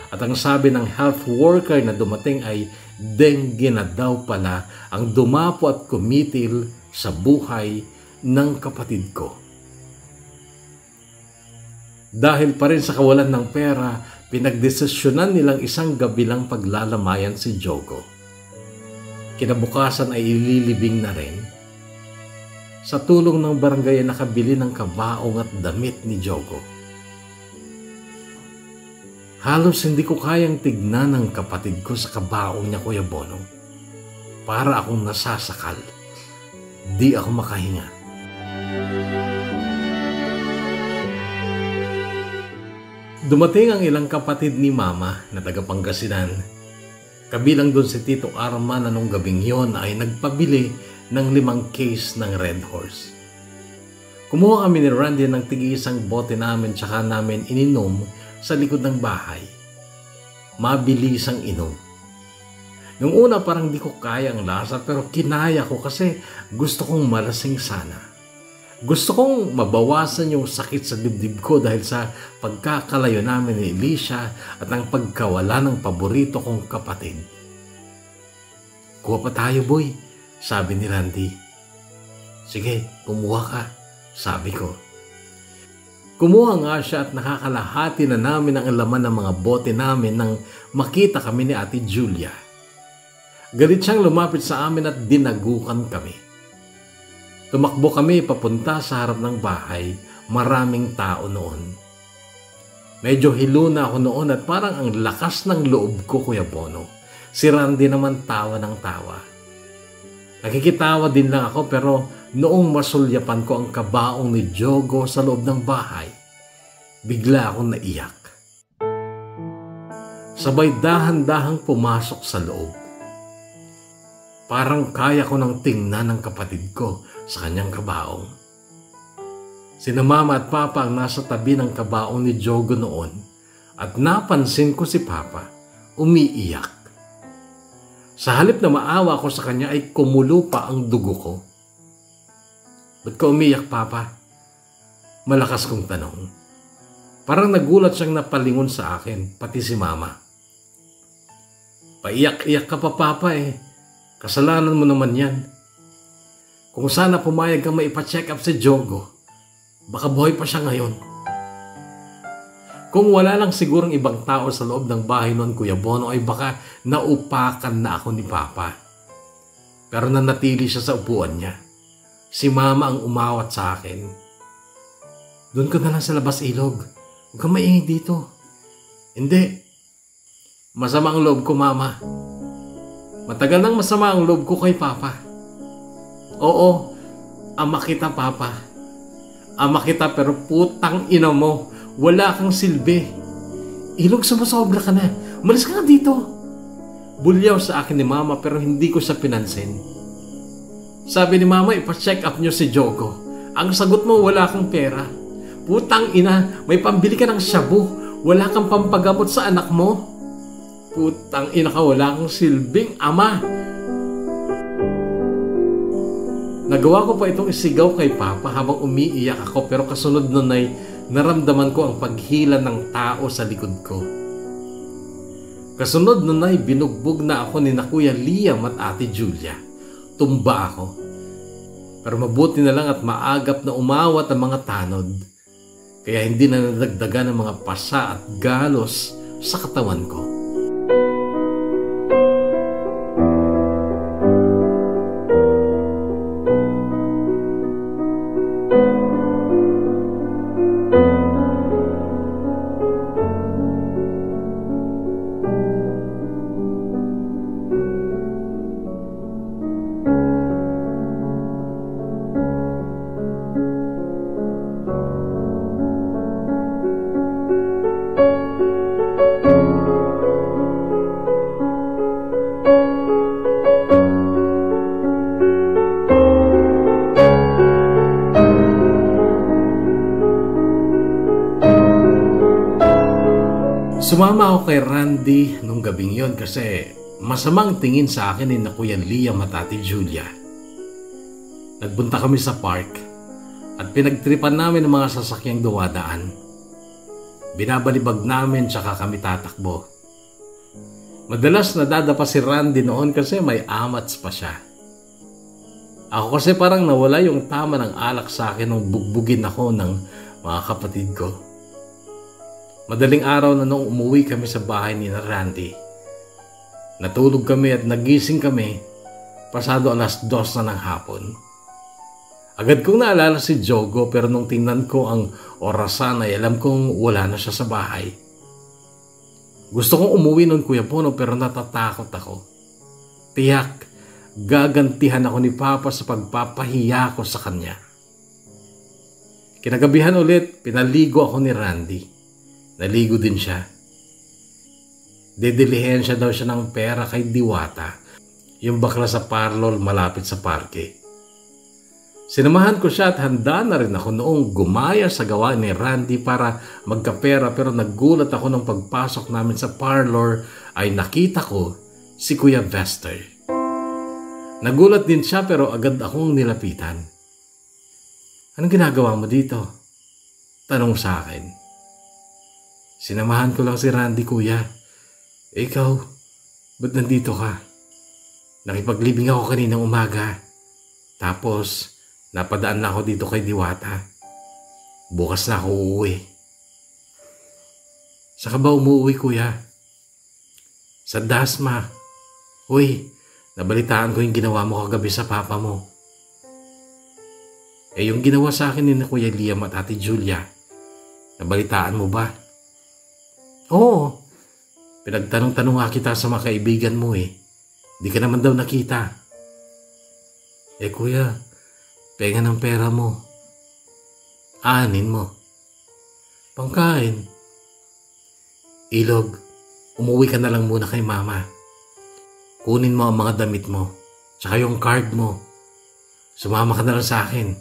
At ang sabi ng health worker na dumating ay dengue na daw pala ang dumapo at kumitil sa buhay ng kapatid ko. Dahil pa rin sa kawalan ng pera, pinagdesisyonan nilang isang gabi lang paglalamayan si Jogo. Kinabukasan ay ililibing na rin. Sa tulong ng barangay ay nakabili ng kabaong at damit ni Jogo. Halos hindi ko kayang tignan ng kapatid ko sa kabaong niya, Kuya Bono. Para akong nasasakal. Di ako makahinga. Dumating ang ilang kapatid ni Mama na taga Pangasinan. Kabilang doon si Tito Arman na nung gabing yon ay nagpabili ng 5 case ng Red Horse. Kumuha kami ni Randy ng tig-isang bote namin tsaka namin ininom sa likod ng bahay. Mabilis ang inom. Nung una parang di ko kaya ang lasa pero kinaya ko kasi gusto kong malasing sana. Gusto kong mabawasan yung sakit sa dibdib ko dahil sa pagkakalayo namin ni Alicia at ang pagkawala ng paborito kong kapatid. Kuha pa tayo, boy, sabi ni Randy. Sige, kumuha ka, sabi ko. Kumuha nga siya at nakakalahati na namin ang laman ng mga bote namin nang makita kami ni Ate Julia. Galit siyang lumapit sa amin at dinagukan kami. Tumakbo kami papunta sa harap ng bahay. Maraming tao noon. Medyo hilo na ako noon at parang ang lakas ng loob ko, Kuya Bono. Si Randy naman tawa ng tawa. Nakikitawa din lang ako pero noong masulyapan ko ang kabaong ni Jogo sa loob ng bahay, bigla akong naiyak. Sabay dahan-dahang pumasok sa loob. Parang kaya ko nang tingnan ng kapatid ko sa kanyang kabaong. Sina Mama at Papa ang nasa tabi ng kabaong ni Jogo noon at napansin ko si Papa umiiyak. Sa halip na maawa ko sa kanya ay kumulo pa ang dugo ko. Ba't ka umiyak, Papa? Malakas kong tanong. Parang nagulat siyang napalingon sa akin, pati si Mama. Paiyak-iyak ka pa, Papa eh. Kasalanan mo naman yan. Kung sana pumayag kang maipa-check up si Jogo, baka buhay pa siya ngayon. Kung wala lang sigurong ibang tao sa loob ng bahay noon, Kuya Bono, ay baka naupakan na ako ni Papa. Pero nanatili siya sa upuan niya. Si Mama ang umawat sa akin. Doon ka na lang sa labas, Ilog. Huwag kang maingay dito. Hindi. Masama ang loob ko, Mama. Matagal nang masama ang loob ko kay Papa. Oo, ama kita, Papa. Ama kita pero putang ina mo. Wala kang silbi. Ilog, sumusobra ka na. Umalis ka na dito. Bulyaw sa akin ni Mama pero hindi ko siya pinansin. Sabi ni Mama, ipa-check up nyo si Jogo. Ang sagot mo, wala kang pera. Putang ina, may pambili ka ng shabu. Wala kang pampagamot sa anak mo. Putang ina ka, wala kang silbing ama. Nagawa ko pa itong isigaw kay Papa habang umiiyak ako pero kasunod nun ay naramdaman ko ang paghila ng tao sa likod ko. Kasunod nun ay binugbog na ako ni na Kuya Liam at Ate Julia. Tumba ako. Pero mabuti na lang at maagap na umawat ang mga tanod. Kaya hindi na nadagdagan ng mga pasa at galos sa katawan ko. Sumama ako kay Randy nung gabing yon kasi masamang tingin sa akin ni na Kuya Liam at Ate Julia. Nagpunta kami sa park at pinagtripan namin ang mga sasakyang dumadaan. Binabalibag namin tsaka kami tatakbo. Madalas nadadapa si Randy noon kasi may amats pa siya. Ako kasi parang nawala yung tama ng alak sa akin nung bugbugin ako ng mga kapatid ko. Madaling araw na nung umuwi kami sa bahay ni Randy. Natulog kami at nagising kami pasado 2:00 na ng hapon. Agad kong naalala si Jogo pero nung tingnan ko ang orasan ay alam kong wala na siya sa bahay. Gusto kong umuwi nun, Kuya Bono, pero natatakot ako. Tiyak, gagantihan ako ni Papa sa pagpapahiya ko sa kanya. Kinagabihan ulit, pinaligo ako ni Randy. Naligo din siya. Dedilihensya daw siya ng pera kay Diwata, yung bakla sa parlor malapit sa parke. Sinamahan ko siya at handa na rin ako noong gumaya sa gawa ni Randy para magkapera pero nagulat ako nung pagpasok namin sa parlor ay nakita ko si Kuya Vester. Nagulat din siya pero agad akong nilapitan. Anong ginagawa mo dito? Tanong sa akin. Sinamahan ko lang si Randy, Kuya. Ikaw, ba't nandito ka? Nakipaglibing ako kaninang umaga. Tapos, napadaan na ako dito kay Diwata. Bukas na ako uuwi. Saan ka ba umuwi, Kuya? Sa Dasma. Uy, Nabalitaan ko yung ginawa mo kagabi sa papa mo. Yung ginawa sa akin ni Kuya Liam at Ate Julia, nabalitaan mo ba? Oo. Pinagtanong-tanong nga kita sa mga kaibigan mo Di ka naman daw nakita. Kuya, penga ng pera mo. Aanin mo. Pangkain. Ilog, umuwi ka na lang muna kay mama. Kunin mo ang mga damit mo, tsaka yung card mo. Sumama ka na lang sa akin.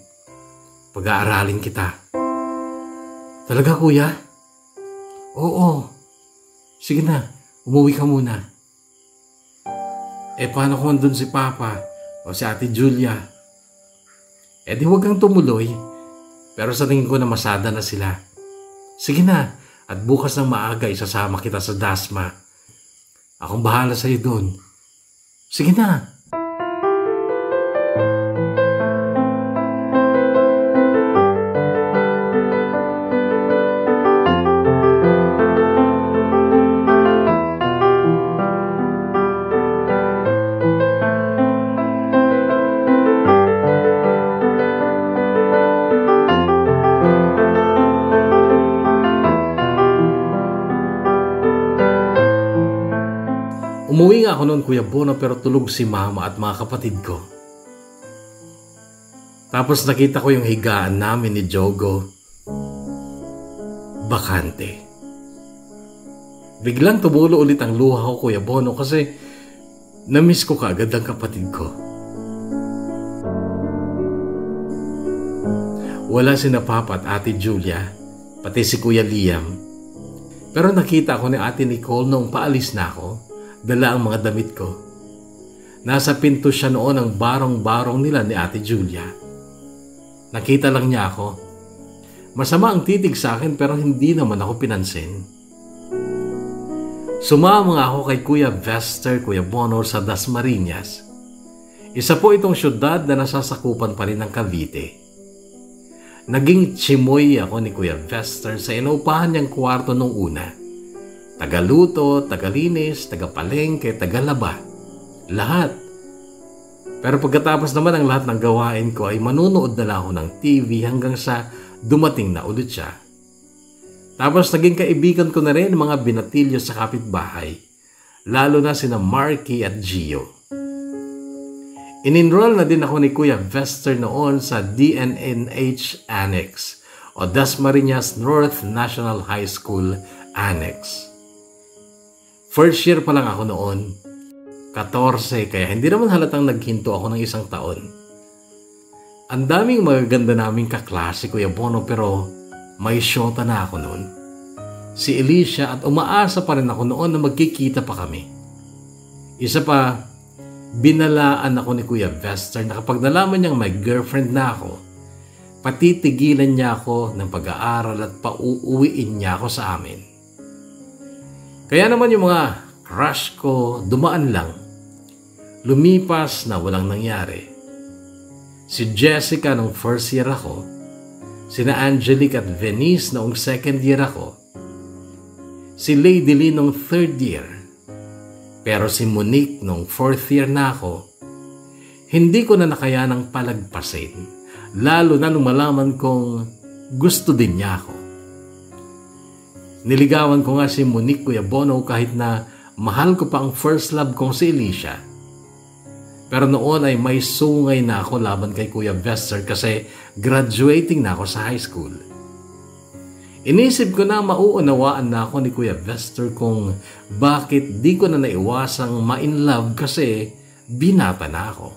Pag-aaralin kita. Talaga, kuya? Oo. Sige na, umuwi ka muna. Paano kung andun si Papa o si Ate Julia? Di huwag kang tumuloy. Pero sa tingin ko na masada na sila. Sige na, at bukas ng maaga isasama kita sa Dasma. Akong bahala sa'yo doon. Sige na. Umuwi nga ako noon, Kuya Bono, pero tulog si Mama at mga kapatid ko. Tapos nakita ko yung higaan namin ni Jogo. Bakante. Biglang tumulo ulit ang luha ko, Kuya Bono, kasi namiss ko kaagad ang kapatid ko. Wala sina Papa at Ate Julia, pati si Kuya Liam. Pero nakita ko ni Ate Nicole nung paalis na ako. Dala ang mga damit ko. Nasa pinto siya noon ang barong-barong nila ni Ate Julia. Nakita lang niya ako. Masama ang titig sa akin pero hindi naman ako pinansin. Sumama ako kay Kuya Vester, Kuya Bono sa Dasmariñas. Isa po itong syudad na nasasakupan pa rin ng Cavite. Naging chimoy ako ni Kuya Vester sa inuupahan niyang kwarto nung una. Tagaluto, tagalinis, tagapalengke, tagalaba. Lahat. Pero pagkatapos naman ang lahat ng gawain ko ay manunood na lang ako ng TV hanggang sa dumating na ulit siya. Tapos naging kaibigan ko na rin mga binatilyo sa kapitbahay. Lalo na sina Marky at Gio. In-enroll na din ako ni Kuya Vester noon sa DNNH Annex o Dasmariñas North National High School Annex. First year pa lang ako noon, 14, kaya hindi naman halatang naghinto ako ng isang taon. Ang daming magaganda naming kaklase, Kuya Bono, pero may syota na ako noon. Si Alicia, at umaasa pa rin ako noon na magkikita pa kami. Isa pa, binalaan ako ni Kuya Vester na kapag nalaman niyang may girlfriend na ako, patitigilan niya ako ng pag-aaral at pauuwiin niya ako sa amin. Kaya naman yung mga crush ko dumaan lang. Lumipas na walang nangyari. Si Jessica nung first year ako, sina Angelique at Venice noong second year ako, si Lady Lee nung third year, pero si Monique nung fourth year na ako, hindi ko na nakayanang palagpasin, lalo na nung malaman kong gusto din niya ako. Niligawan ko nga si Monique, Kuya Bono, kahit na mahal ko pa ang first love kong si Alicia. Pero noon ay may sungay na ako laban kay Kuya Vester kasi graduating na ako sa high school. Inisip ko na mauunawaan na ako ni Kuya Vester kung bakit di ko na naiwasang ma-in love kasi binata na ako.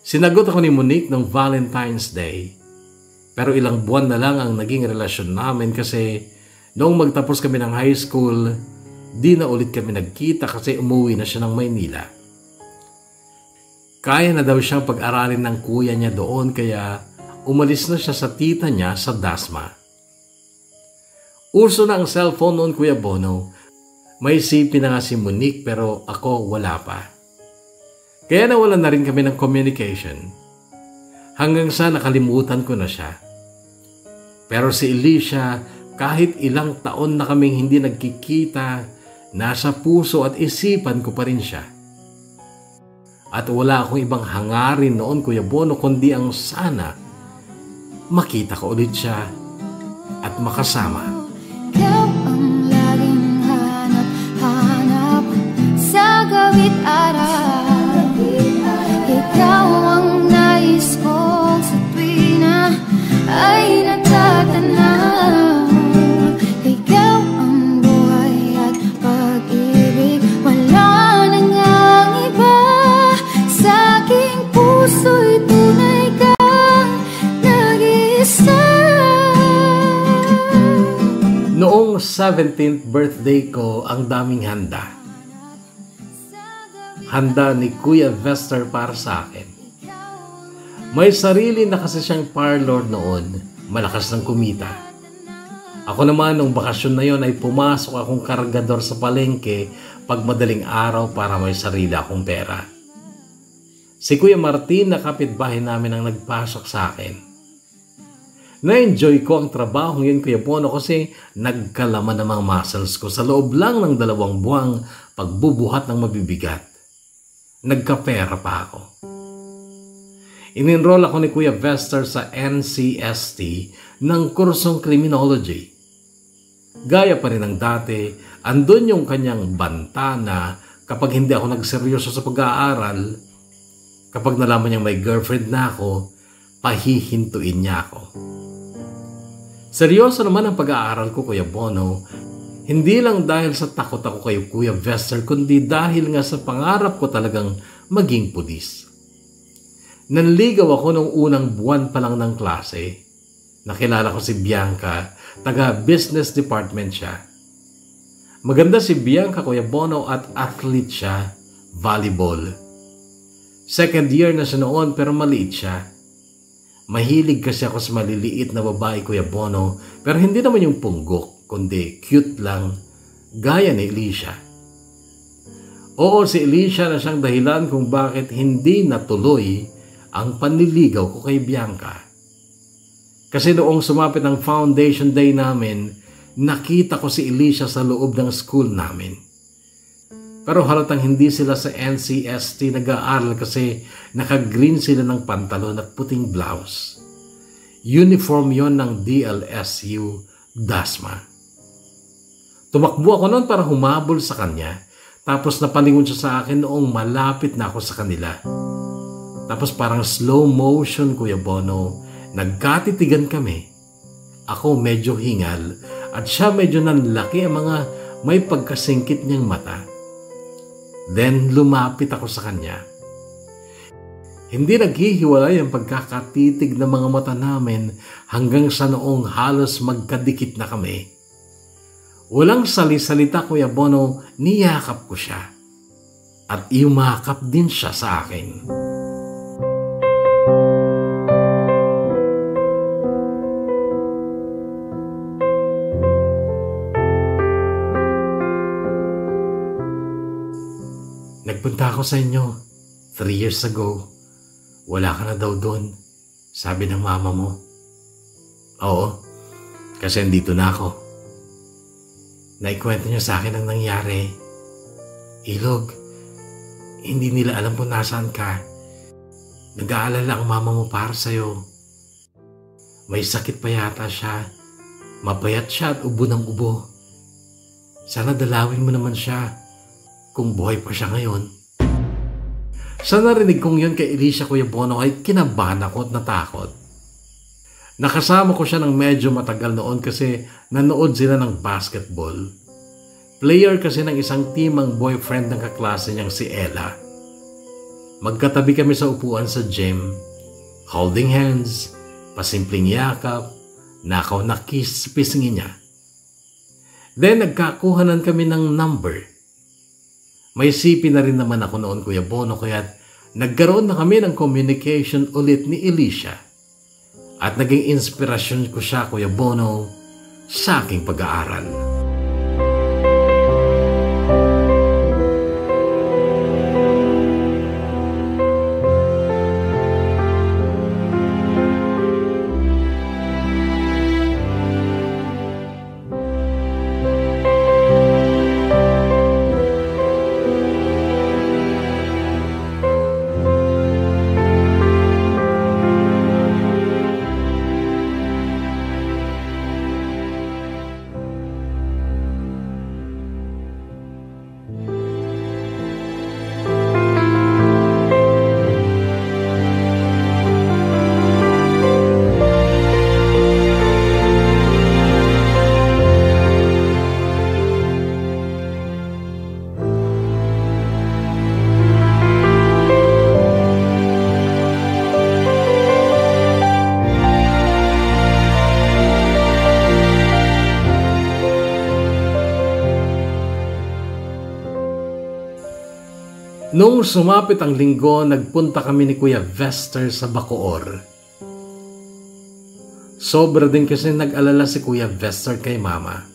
Sinagot ako ni Monique ng Valentine's Day. Pero ilang buwan na lang ang naging relasyon namin kasi noong magtapos kami ng high school, di na ulit kami nagkita kasi umuwi na siya ng Maynila. Kaya na daw siyang pag-aralin ng kuya niya doon kaya umalis na siya sa tita niya sa Dasma. Uso na ang cellphone noon, Kuya Bono. May CP na nga si Monique pero ako wala pa. Kaya nawalan na rin kami ng communication. Hanggang sa nakalimutan ko na siya. Pero si Alicia, kahit ilang taon na kaming hindi nagkikita, nasa puso at isipan ko pa rin siya. At wala akong ibang hangarin noon, Kuya Bono, kundi ang sana makita ko ulit siya at makasama. Ikaw ang laging hanap-hanap sa gawit araw. Ikaw ang nais ko sa tuwi na ay natatanaw. Ikaw ang buhay at pag-ibig, wala nang ang iba. Sa aking puso'y tunay kang nag-iisa. Noong 17th birthday ko, ang daming handa. Handa ni Kuya Vester para sa akin. May sarili na kasi siyang parlor noon, malakas ng kumita. Ako naman, nung bakasyon na yon ay pumasok akong kargador sa palengke pag madaling araw para may sarili akong pera. Si Kuya Martin na kapitbahay namin ang nagpasok sa akin. Na-enjoy ko ang trabaho yun, Kuya Bono, kasi nagkalaman ng mga muscles ko sa loob lang ng 2 buwang pagbubuhat ng mabibigat. Nagkapera pa ako. In-enroll ako ni Kuya Vester sa NCST ng kursong criminology. Gaya pa rin ng dati, andun yung kanyang banta na kapag hindi ako nagseryoso sa pag-aaral, kapag nalaman niyang may girlfriend na ako, pahihintuin niya ako. Seryoso naman ang pag-aaral ko, Kuya Bono, hindi lang dahil sa takot ako kay Kuya Vester, kundi dahil nga sa pangarap ko talagang maging pulis. Nanligaw ako nung unang buwan pa lang ng klase. Nakilala ko si Bianca, taga business department siya. Maganda si Bianca, Kuya Bono, at athlete siya, volleyball. Second year na siya noon pero maliit siya. Mahilig kasi ako sa maliliit na babae, Kuya Bono, pero hindi naman yung punggok, kundi cute lang, gaya ni Alicia. Oo, si Alicia na siyang dahilan kung bakit hindi natuloy ang panliligaw ko kay Bianca. Kasi noong sumapit ang foundation day namin, nakita ko si Alicia sa loob ng school namin. Pero halatang hindi sila sa NCST nag-aaral kasi naka-green sila ng pantalon at puting blouse. Uniform yon ng DLSU Dasma. Tumakbo ako noon para humabol sa kanya, tapos napalingon siya sa akin noong malapit na ako sa kanila. Tapos parang slow motion, Kuya Bono, nagkatitigan kami. Ako medyo hingal at siya medyo nanlaki ang mga may pagkasingkit niyang mata. Then lumapit ako sa kanya. Hindi naghihiwalay ang pagkakatitig ng mga mata namin hanggang sa noong halos magkadikit na kami. Walang sali-salita, Kuya Bono, niyakap ko siya. At yumakap din siya sa akin. Nagpunta ako sa inyo 3 years ago. Wala ka na daw doon, sabi ng mama mo. Oo, kasi andito na ako. Naikwento niya sa akin ang nangyari. Ilog, hindi nila alam kung nasaan ka. Nag-aalala ang mama mo para sa'yo. May sakit pa yata siya. Mapayat siya at ubo ng ubo. Sana dalawin mo naman siya kung buhay pa siya ngayon. Sa narinig kong yun kay Alicia, Kuya Bono, ay kinabahan ako at natakot. Nakasama ko siya ng medyo matagal noon kasi nanood sila ng basketball. Player kasi ng isang team ang boyfriend ng kaklase niyang si Ella. Magkatabi kami sa upuan sa gym, holding hands, pasimpleng yakap, nakaw na kiss sa pisngi niya. Then nagkakuhanan kami ng number. May CP na rin naman ako noon, Kuya Bono, kaya nagkaroon na kami ng communication ulit ni Alicia. At naging inspirasyon ko siya, Kuya Bono, sa aking pag-aaral. Nung sumapit ang linggo, nagpunta kami ni Kuya Vester sa Bacoor. Sobra din kasi nag-alala si Kuya Vester kay Mama.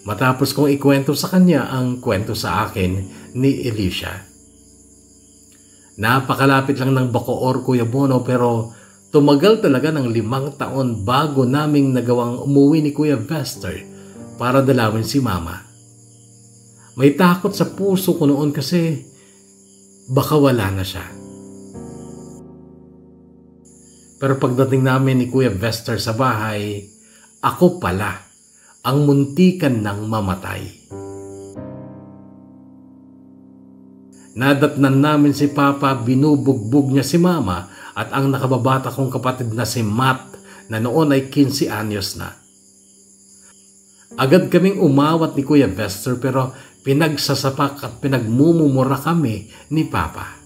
Matapos kong ikwento sa kanya ang kwento sa akin ni Alicia. Napakalapit lang ng Bacoor, Kuya Bono, pero tumagal talaga ng 5 taon bago naming nagawang umuwi ni Kuya Vester para dalawin si Mama. May takot sa puso ko noon kasi baka wala na siya. Pero pagdating namin ni Kuya Vester sa bahay, ako pala ang muntikan ng mamatay. Nadatnan namin si Papa, binubugbog niya si Mama at ang nakababata kong kapatid na si Matt na noon ay 15 anyos na. Agad kaming umawat ni Kuya Vester pero pinagsasapak at pinagmumumura kami ni Papa.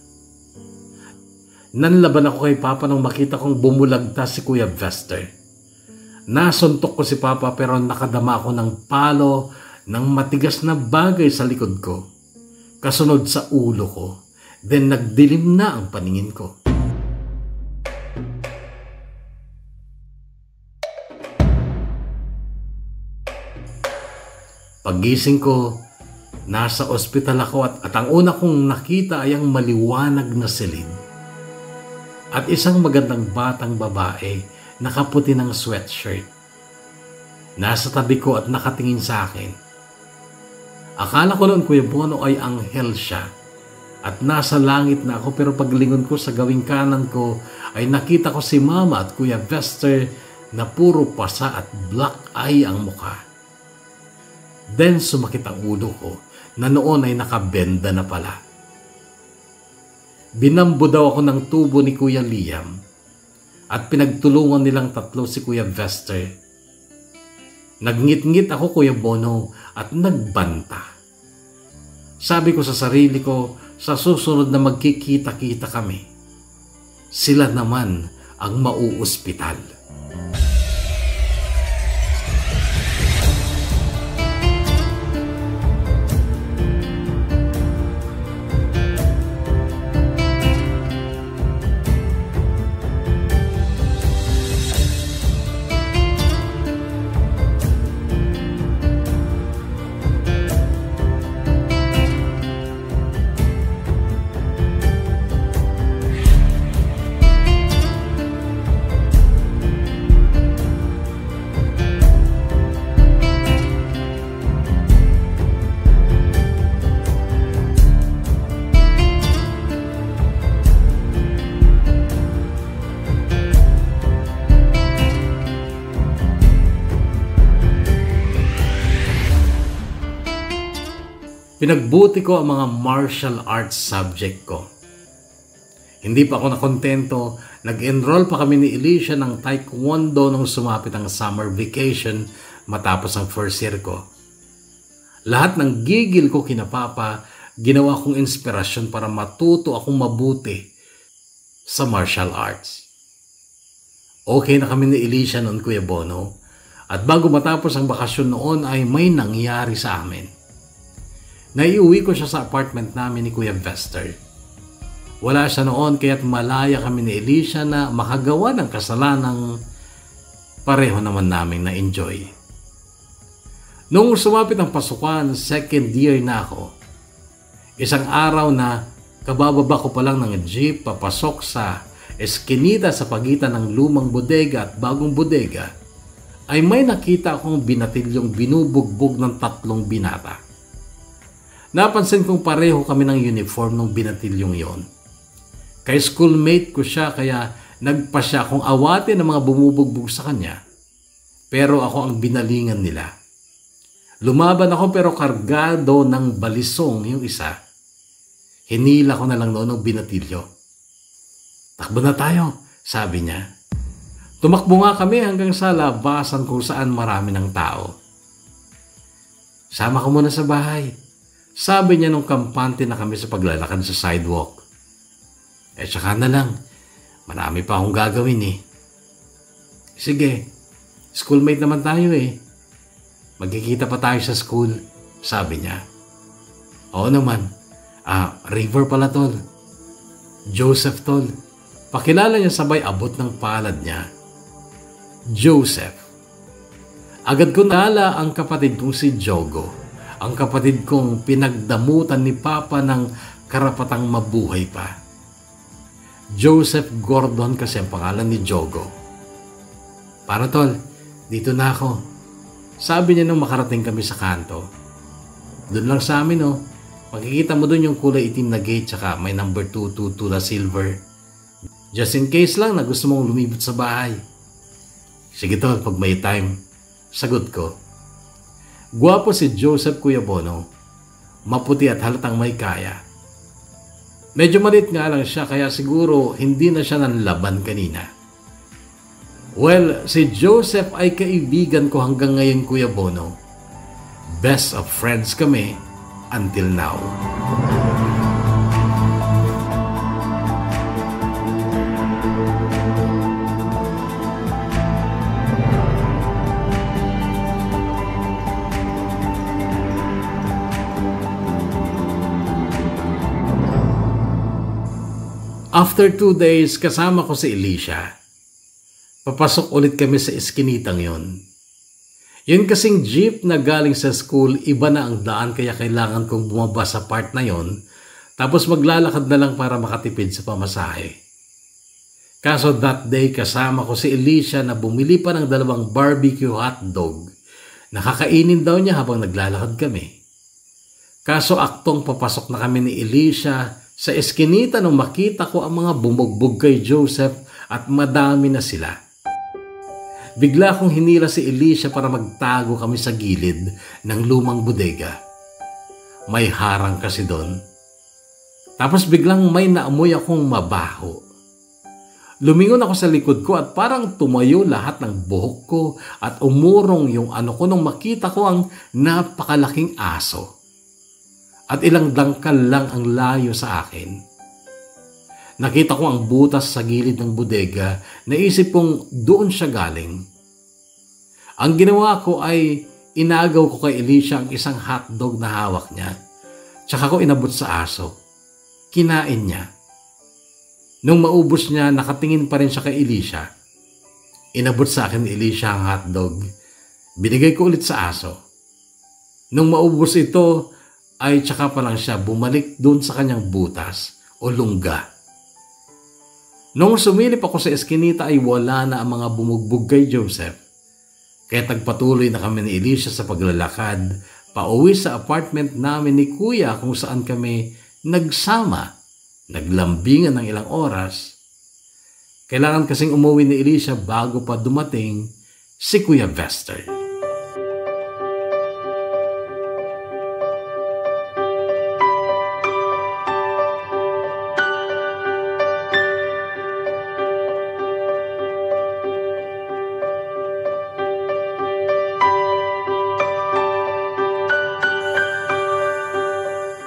Nanlaban ako kay Papa nung makita kong bumulagtas si Kuya Vester. Nasuntok ko si Papa pero nakadama ako ng palo ng matigas na bagay sa likod ko. Kasunod sa ulo ko. Then nagdilim na ang paningin ko. Paggising ko, nasa ospital ako at ang una kong nakita ay ang maliwanag na silid. At isang magandang batang babae, nakaputi ng sweatshirt. Nasa tabi ko at nakatingin sa akin. Akala ko noon, Kuya Bono, ay anghel siya. At nasa langit na ako, pero paglingon ko sa gawing kanan ko ay nakita ko si Mama at Kuya Vester na puro pasa at black eye ang mukha. Then sumakit ang ulo ko na noon ay nakabenda na pala. Binambo daw ako ng tubo ni Kuya Liam at pinagtulungan nilang 3 si Kuya Vester. Nagngit-ngit ako, Kuya Bono, at nagbanta. Sabi ko sa sarili ko, sa susunod na magkikita-kita kami, sila naman ang mauospital. Pinagbuti ko ang mga martial arts subject ko. Hindi pa ako nakontento, nag-enroll pa kami ni Alicia ng Taekwondo nung sumapit ang summer vacation matapos ang first year ko. Lahat ng gigil ko kina Papa, ginawa kong inspirasyon para matuto akong mabuti sa martial arts. Okay na kami ni Alicia noon, Kuya Bono, at bago matapos ang bakasyon noon ay may nangyari sa amin. Naiuwi ko siya sa apartment namin ni Kuya Vester. Wala siya noon kaya't malaya kami ni Alicia na makagawa ng kasalanang pareho naman naming na-enjoy. Nung sumapit ang pasukan, 2nd year na ako. Isang araw na kabababa ko pa lang ng jeep papasok sa eskinita sa pagitan ng lumang bodega at bagong bodega, ay may nakita akong binatilyong binubugbog ng 3 binata. Napansin kong pareho kami ng uniform ng binatilyong yon. Kay schoolmate ko siya kaya nagpa siya kung awatin ng mga bumubugbog sa kanya. Pero ako ang binalingan nila. Lumaban ako pero kargado ng balisong yung isa. Hinila ko na lang noon ng binatilyo. Takbo na tayo, sabi niya. Tumakbo nga kami hanggang sa labasan kung saan marami ng tao. Sama ko muna sa bahay. Sabi niya nung kampante na kami sa paglalakad sa sidewalk. Tsaka na lang, marami pa akong gagawin eh. Sige, schoolmate naman tayo eh. Magkikita pa tayo sa school, sabi niya. Oo naman, River pala tol. Joseph tol. Pakilala niya sabay abot ng palad niya. Joseph. Agad ko naalala ang kapatid kong si Jogo. Ang kapatid kong pinagdamutan ni Papa ng karapatang mabuhay pa. Joseph Gordon kasi ang pangalan ni Jogo. Para tol, dito na ako. Sabi niya nung makarating kami sa kanto. Doon lang sa amin makikita mo doon yung kulay itim na gate tsaka may number 222 na silver. Just in case lang na gusto mong lumibot sa bahay. Sige tol, pag may time. Sagot ko. Gwapo si Joseph Kuya Bono. Maputi at halatang may kaya. Medyo maliit nga lang siya kaya siguro hindi na siya nanlaban kanina. Well, si Joseph ay kaibigan ko hanggang ngayon Kuya Bono. Best of friends kami until now. After 2 days, kasama ko si Alicia. Papasok ulit kami sa iskinitang yon. Yun kasing jeep na galing sa school, iba na ang daan kaya kailangan kong bumaba sa part na yon, tapos maglalakad na lang para makatipid sa pamasahe. Kaso that day, kasama ko si Alicia na bumili pa ng 2 barbecue hotdog. Nakakainin daw niya habang naglalakad kami. Kaso aktong papasok na kami ni Alicia sa eskinita nung makita ko ang mga bumugbog kay Joseph at madami na sila. Bigla kong hinila si Alicia para magtago kami sa gilid ng lumang bodega. May harang kasi doon. Tapos biglang may naamoy akong mabaho. Lumingon ako sa likod ko at parang tumayo lahat ng buhok ko at umurong yung ko nung makita ko ang napakalaking aso. At ilang dangkal lang ang layo sa akin. Nakita ko ang butas sa gilid ng bodega, naisip kong doon siya galing. Ang ginawa ko ay inagaw ko kay Alicia ang isang hotdog na hawak niya, tsaka ko inabot sa aso. Kinain niya. Nung maubos niya, nakatingin pa rin siya kay Alicia. Inabot sa akin ni Alicia ang hotdog. Binigay ko ulit sa aso. Nung maubos ito, ay tsaka pa lang siya bumalik doon sa kanyang butas o lungga. Nung sumilip ako sa eskinita ay wala na ang mga bumugbog kay Joseph. Kaya tagpatuloy na kami ni Alicia sa paglalakad pauwi sa apartment namin ni Kuya kung saan kami nagsama, naglambingan ng ilang oras. Kailangan kasing umuwi ni Alicia bago pa dumating si Kuya Vester.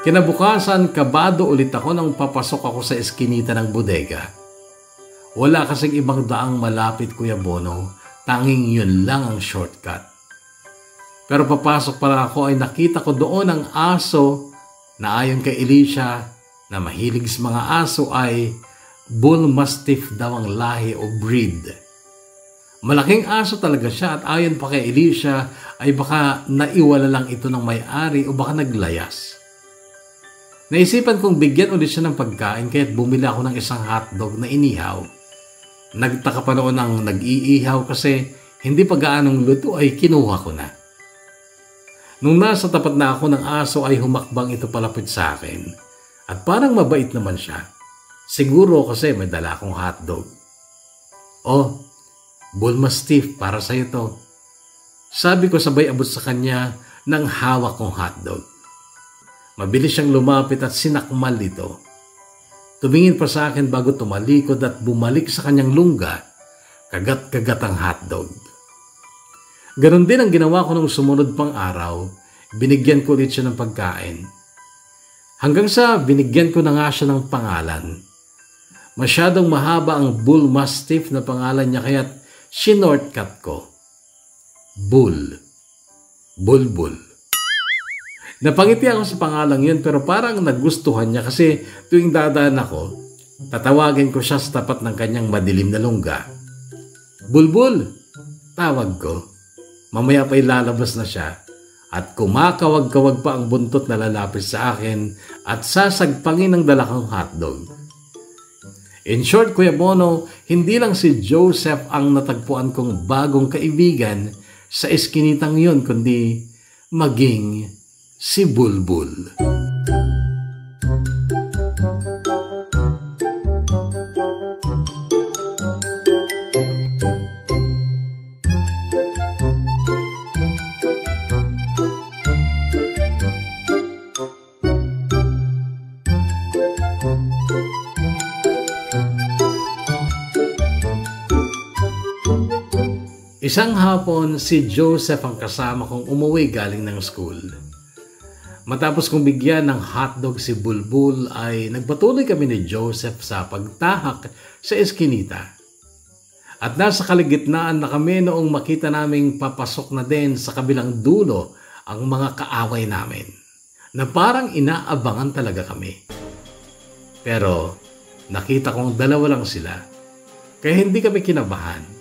Kinabukasan, kabado ulit ako nang papasok ako sa eskinita ng bodega. Wala kasing ibang daang malapit Kuya Bono, tanging yun lang ang shortcut. Pero papasok pala ako ay nakita ko doon ang aso na ayon kay Alicia na mahilig sa mga aso ay Bull Mastiff daw ang lahi o breed. Malaking aso talaga siya at ayon pa kay Alicia ay baka naiwala lang ito ng may-ari o baka naglayas. Naisipan kong bigyan ulit siya ng pagkain kaya't bumili ako ng isang hotdog na inihaw. Nagtaka pa noon ang nag-iihaw kasi hindi pa gaanong luto ay kinuha ko na. Nung nasa tapat na ako ng aso ay humakbang ito palapit sa akin. At parang mabait naman siya. Siguro kasi may dala akong hotdog. "Oh, Bull Mastiff, para sa'yo to." Sabi ko sabay abot sa kanya ng hawak kong hotdog. Mabilis siyang lumapit at sinakmal ito. Tumingin pa sa akin bago tumalikod at bumalik sa kanyang lungga, kagat-kagat ang hotdog. Ganon din ang ginawa ko nung sumunod pang araw, binigyan ko ulit siya ng pagkain. Hanggang sa binigyan ko na nga siya ng pangalan. Masyadong mahaba ang Bull Mastiff na pangalan niya kaya't shinortcut ko. Bull. Bulbul. Napangiti ako sa pangalang yun pero parang nagustuhan niya kasi tuwing dadaan ako, tatawagin ko siya sa tapat ng kanyang madilim na lungga. Bulbul! Tawag ko. Mamaya pa'y lalabas na siya at kumakawag-kawag pa ang buntot na lalapit sa akin at sasagpangin ng dalakang hotdog. In short, Kuya Bono, hindi lang si Joseph ang natagpuan kong bagong kaibigan sa eskinitang yun, kundi maging si Bulbul. Isang hapon, si Joseph ang kasama kong umuwi galing ng school. Matapos kong bigyan ng hotdog si Bulbul ay nagpatuloy kami ni Joseph sa pagtahak sa eskinita. At nasa kaligitnaan na kami noong makita naming papasok na din sa kabilang dulo ang mga kaaway namin, na parang inaabangan talaga kami. Pero nakita kong dalawa lang sila, kaya hindi kami kinabahan.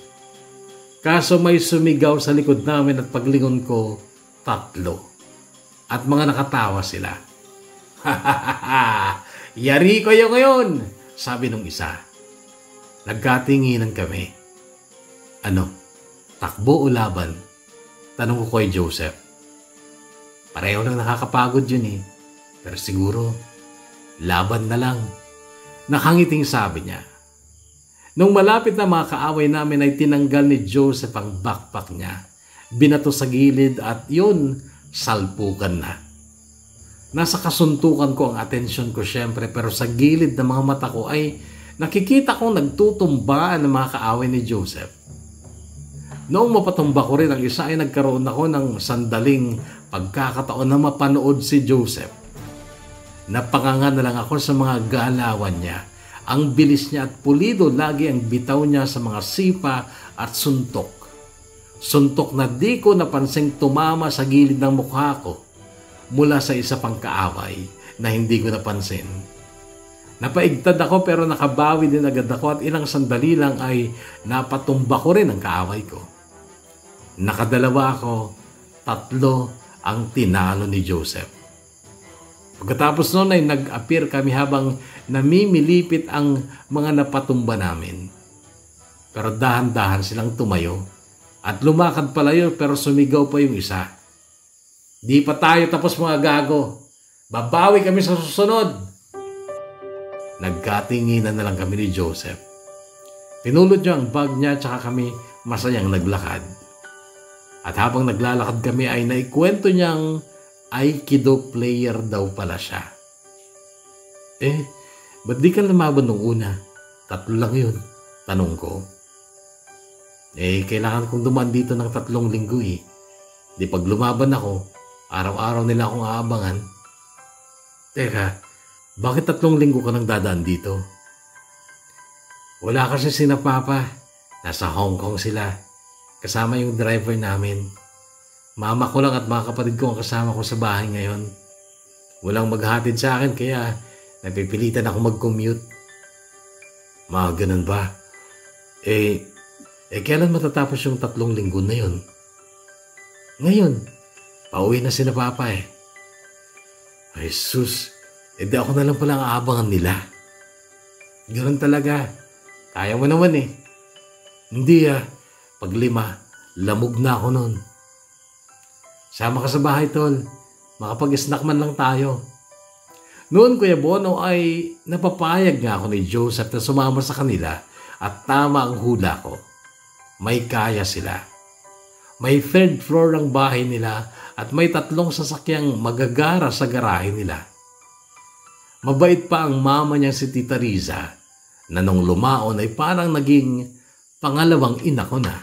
Kaso may sumigaw sa likod namin at paglingon ko, 3. At mga nakatawa sila. Yari ko yung ngayon, sabi nung isa. Nagkatinginan kami. Ano, takbo o laban? Tanong ko kay Joseph. Pareho lang nakakapagod yun eh. Pero siguro, laban na lang. Nakangiting sabi niya. Nung malapit na mga kaaway namin ay tinanggal ni Joseph ang backpack niya. Binato sa gilid at yun, salpukan na. Nasa kasuntukan ko ang atensyon ko syempre pero sa gilid ng mga mata ko ay nakikita kong nagtutumbaan ng mga kaaway ni Joseph. Noong mapatumba ko rin ang isa ay nagkaroon ako ng sandaling pagkakataon na mapanood si Joseph. Napanganga na lang ako sa mga galawan niya. Ang bilis niya at pulido lagi ang bitaw niya sa mga sipa at suntok. Suntok na di ko napansing tumama sa gilid ng mukha ko mula sa isa pang kaaway na hindi ko napansin. Napaigtad ako pero nakabawi din agad ako at ilang sandali lang ay napatumba ko rin ang kaaway ko. Nakadalawa ako, 3 ang tinalo ni Joseph. Pagkatapos noon ay nag-appear kami habang namimilipit ang mga napatumba namin. Pero dahan-dahan silang tumayo at lumakad palayo pero sumigaw pa yung isa. Di pa tayo tapos mga gago. Babawi kami sa susunod. Nagkatinginan na lang kami ni Joseph. Pinulot niya ang bag niya at kami masayang naglakad. At habang naglalakad kami ay naikwento niyang Aikido player daw pala siya. Ba't di ka lumaban nung una? 3 lang yun, tanong ko. Kailangan kong dumaan dito ng 3 linggo eh. Di pag lumaban ako, araw-araw nila akong aabangan. Teka, bakit 3 linggo ka nang dadaan dito? Wala kasi sina Papa. Nasa Hong Kong sila. Kasama yung driver namin. Mama ko lang at mga kapatid ko ang kasama ko sa bahay ngayon. Walang maghatid sa akin kaya napipilitan ako mag-commute. Mga ganun ba? Kailan matatapos yung 3 linggo na yun? Ngayon, pauwi na sina Papa eh. Ay sus, di ako na lang pala ang aabangan nila. Ganun talaga. Kaya mo naman eh. Hindi pag 5, lamog na ako nun. Sama ka sa bahay, tol. Makapag-snack man lang tayo. Noon, Kuya Bono, ay napapayag nga ako ni Joseph na sumama sa kanila at tama ang hula ko. May kaya sila. May 3rd floor ang bahay nila at may 3 sasakyang magagara sa garahe nila. Mabait pa ang mama niya si Tita Riza na nung lumaon ay parang naging pangalawang ina ko na.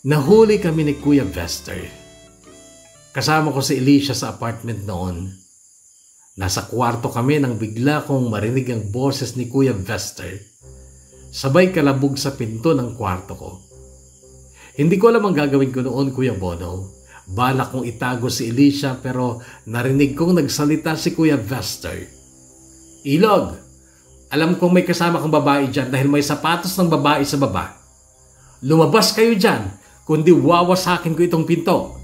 Nahuli kami ni Kuya Vester. Kasama ko si Alicia sa apartment noon. Nasa kwarto kami nang bigla kong marinig ang boses ni Kuya Vester. Sabay kalabog sa pinto ng kwarto ko. Hindi ko alam ang gagawin ko noon, Kuya Bono. Balak kong itago si Alicia pero narinig kong nagsalita si Kuya Vester. Ilog, alam kong may kasama kang babae dyan dahil may sapatos ng babae sa baba. Lumabas kayo dyan, kundi wawasakin ko itong pinto.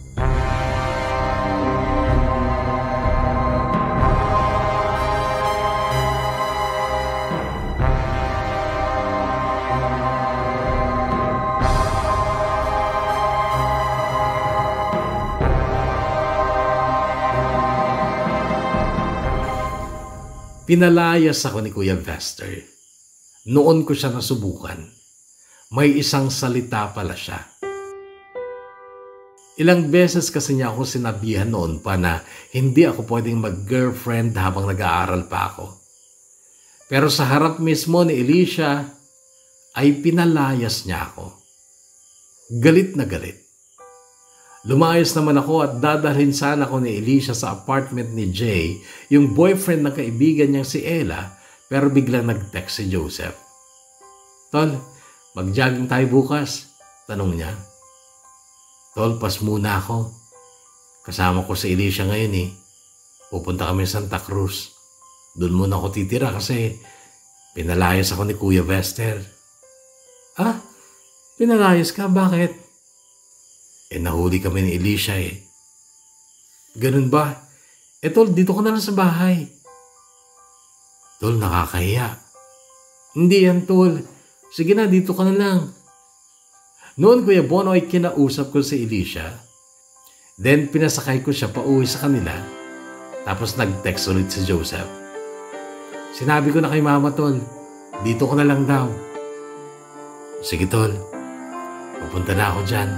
Pinalayas ako ni Kuya Vester. Noon ko siya nasubukan. May isang salita pala siya. Ilang beses kasi niya ako sinabihan noon pa na hindi ako pwedeng mag-girlfriend habang nag-aaral pa ako. Pero sa harap mismo ni Alicia ay pinalayas niya ako. Galit na galit. Lumayas naman ako at dadalhin sana ako ni Alicia sa apartment ni Jay, yung boyfriend ng kaibigan niyang si Ella, pero biglang nag-text si Joseph. Tol, mag-jogging tayo bukas? Tanong niya. Tol, pas muna ako. Kasama ko si Alicia ngayon eh. Pupunta kami sa Santa Cruz. Doon muna ako titira kasi pinalayas ako ni Kuya Vester. Ah? Pinalayas ka? Bakit? Nahuli kami ni Alicia eh. Ganun ba? Tol, dito ka na lang sa bahay. Tol, nakakahiya. Hindi yan, Tol. Sige na, dito ka na lang. Noon, Kuya Bono, ay kinausap ko si Alicia. Then, pinasakay ko siya pauwi sa kanila. Tapos nag-text ulit si Joseph. Sinabi ko na kay Mama, Tol. Dito ka na lang daw. Sige, Tol. Pupunta na ako dyan.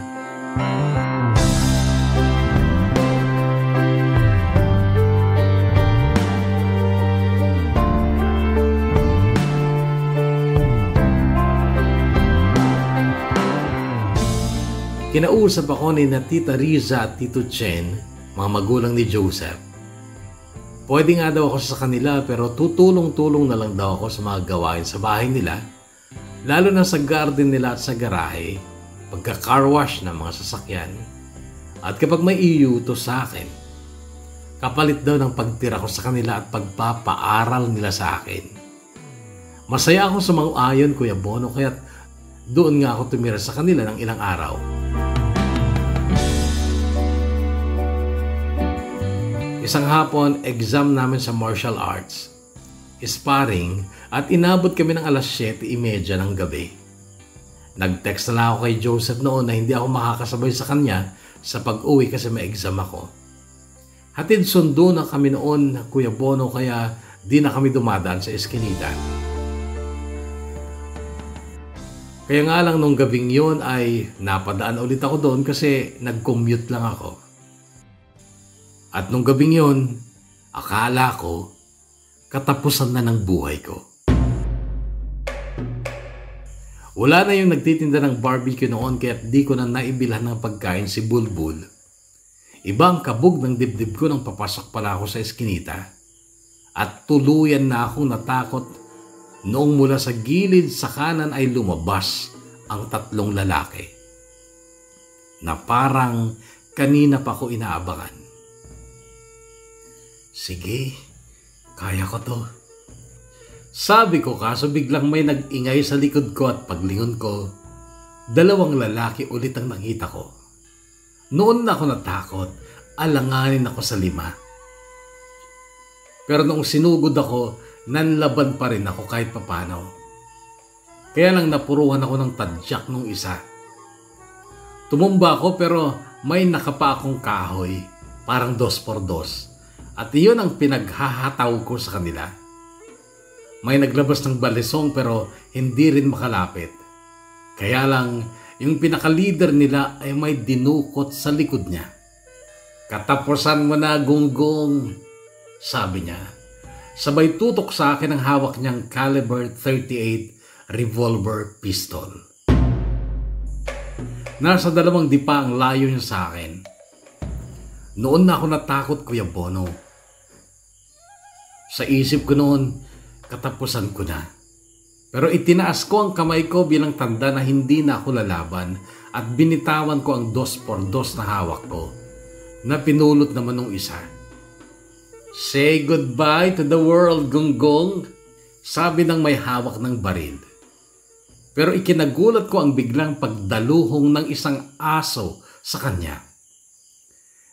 Kinausap ako ni Tita Riza at Tito Chen, mga magulang ni Joseph. Pwede nga daw ako sa kanila pero tutulong-tulong na lang daw ako sa mga gawain sa bahay nila, lalo na sa garden nila at sa garahe, pagka-car wash ng mga sasakyan. At kapag may iuto sa akin, kapalit daw ng pagtira ko sa kanila at pagpapaaral nila sa akin. Masaya ako sa mga ayon, Kuya Bono, kaya doon nga ako tumira sa kanila ng ilang araw. Isang hapon, exam namin sa martial arts, sparring, at inabot kami ng alas 7:30 ng gabi. Nag-text na lang ako kay Joseph noon na hindi ako makakasabay sa kanya sa pag-uwi kasi may exam ako. Hatid sundo na kami noon, Kuya Bono, kaya di na kami dumadaan sa eskinita. Kaya nga lang nung gabing yun ay napadaan ulit ako doon kasi nag-commute lang ako. At nung gabing yun, akala ko katapusan na ng buhay ko. Wala na yung nagtitinda ng barbecue noon kaya di ko na naibilhan ng pagkain si Bulbul. Iba ang kabog ng dibdib ko nang papasok pala ako sa eskinita. At tuluyan na akong natakot noong mula sa gilid sa kanan ay lumabas ang 3 lalaki na parang kanina pa ko inaabangan. Sige, kaya ko to. Sabi ko kaso biglang may nag-ingay sa likod ko at paglingon ko, 2 lalaki ulit ang nakita ko. Noon na ako natakot, alanganin ako sa 5. Pero nung sinugod ako, nanlaban pa rin ako kahit papano. Kaya lang napuruhan ako ng tadyak nung isa. Tumumba ako pero may nakapa akong kahoy, parang 2x2. At iyon ang pinaghahataw ko sa kanila. May naglabas ng balisong pero hindi rin makalapit. Kaya lang, yung pinaka-leader nila ay may dinukot sa likod niya. Katapusan mo na, gunggong, sabi niya. Sabay tutok sa akin ang hawak niyang caliber 38 revolver pistol. Nasa 2 dipa ang layo niya sa akin. Noon na ako natakot, Kuya Bono. Sa isip ko noon, katapusan ko na. Pero itinaas ko ang kamay ko bilang tanda na hindi na ako lalaban at binitawan ko ang 2x2 na hawak ko na pinulot naman ng isa. Say goodbye to the world, Gonggong, sabi ng may hawak ng baril. Pero ikinagulat ko ang biglang pagdaluhong ng isang aso sa kanya.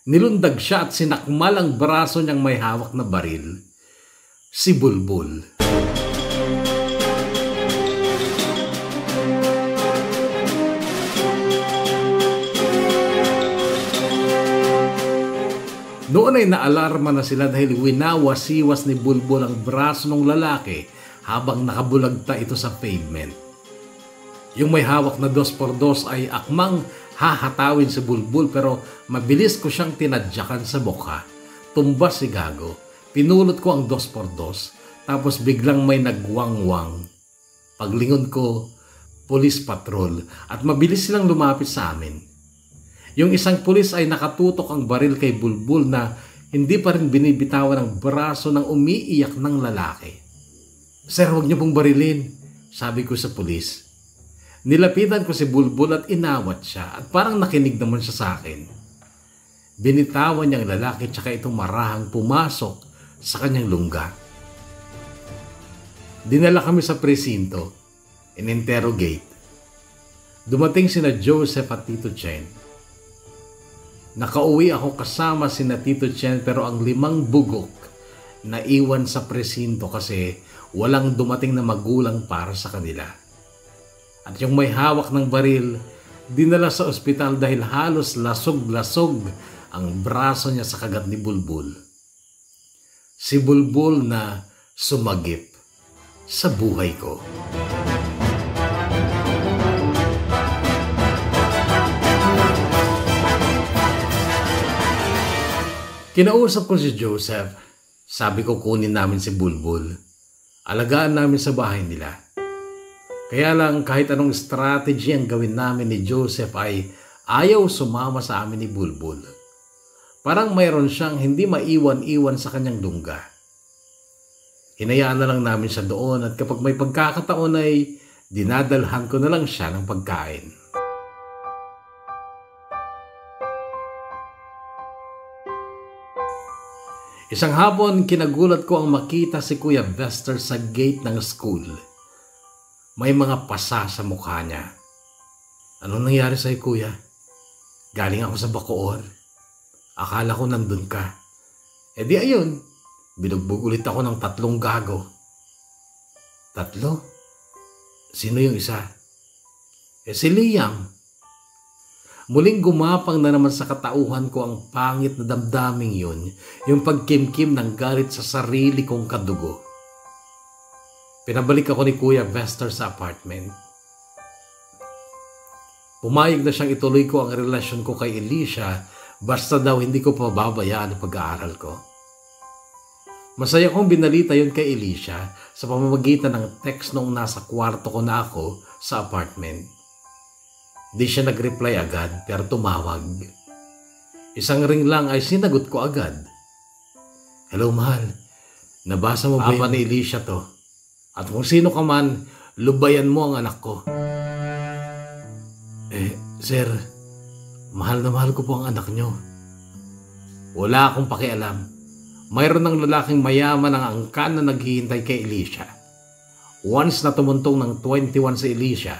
Nilundag siya at sinakmal ang braso niyang may hawak na baril, si Bulbul. Noon ay naalarma na sila dahil winawasiwas ni Bulbul ang braso ng lalaki habang nakabulagta ito sa pavement. Yung may hawak na 2x2 ay akmang hahatawin si Bulbul pero mabilis ko siyang tinadyakan sa mukha. Tumbas si Gago. Pinulot ko ang 2x2 tapos biglang may nagwangwang. Paglingon ko, police patrol at mabilis silang lumapit sa amin. Yung isang pulis ay nakatutok ang baril kay Bulbul na hindi pa rin binibitawan ang braso ng umiiyak ng lalaki. Sir, huwag niyo pong barilin, sabi ko sa pulis. Nilapitan ko si Bulbul at inawat siya at parang nakinig naman siya sa akin. Binitawan niya ang lalaki tsaka itong marahang pumasok sa kanyang lungga. Dinala kami sa presinto, in-interrogate. Dumating sina Joseph at Tito Chen. Nakauwi ako kasama sina Tito Chen pero ang 5 bugok na iwan sa presinto kasi walang dumating na magulang para sa kanila. At yung may hawak ng baril, dinala sa ospital dahil halos lasog-lasog ang braso niya sa kagat ni Bulbul. Si Bulbul na sumagip sa buhay ko. Kinausap ko si Joseph. Sabi ko kunin namin si Bulbul. Alagaan namin sa bahay nila. Kaya lang kahit anong strategy ang gawin namin ni Joseph ay ayaw sumama sa amin ni Bulbul. Parang mayroon siyang hindi maiwan-iwan sa kanyang lungga. Hinayaan na lang namin siya doon at kapag may pagkakataon ay dinadalhan ko na lang siya ng pagkain. Isang hapon, kinagulat ko ang makita si Kuya Vester sa gate ng school. May mga pasa sa mukha niya. Anong nangyari sa'yo, Kuya? Galing ako sa Bacoor. Akala ko nandun ka. E di ayun, binugbog ulit ako ng 3 gago. 3? Sino yung isa? Si Liam. Muling gumapang na naman sa katauhan ko ang pangit na damdaming yun, yung pagkimkim ng galit sa sarili kong kadugo. Pinabalik ako ni Kuya Vester sa apartment. Pumayag na siyang ituloy ko ang relasyon ko kay Alicia basta daw hindi ko pababayaan ang pag-aaral ko. Masaya kong binalita yun kay Alicia sa pamamagitan ng text noong nasa kwarto ko na ako sa apartment. Di siya nag-reply agad pero tumawag. Isang ring lang ay sinagot ko agad. Hello mahal, nabasa mo ba yung ni Alicia to? At kung sino ka man, lubayan mo ang anak ko. Sir, mahal na mahal ko po ang anak nyo. Wala akong pakialam. Mayroon ng lalaking mayaman ang angkan na naghihintay kay Alicia. Once na tumuntong ng 21 si Alicia,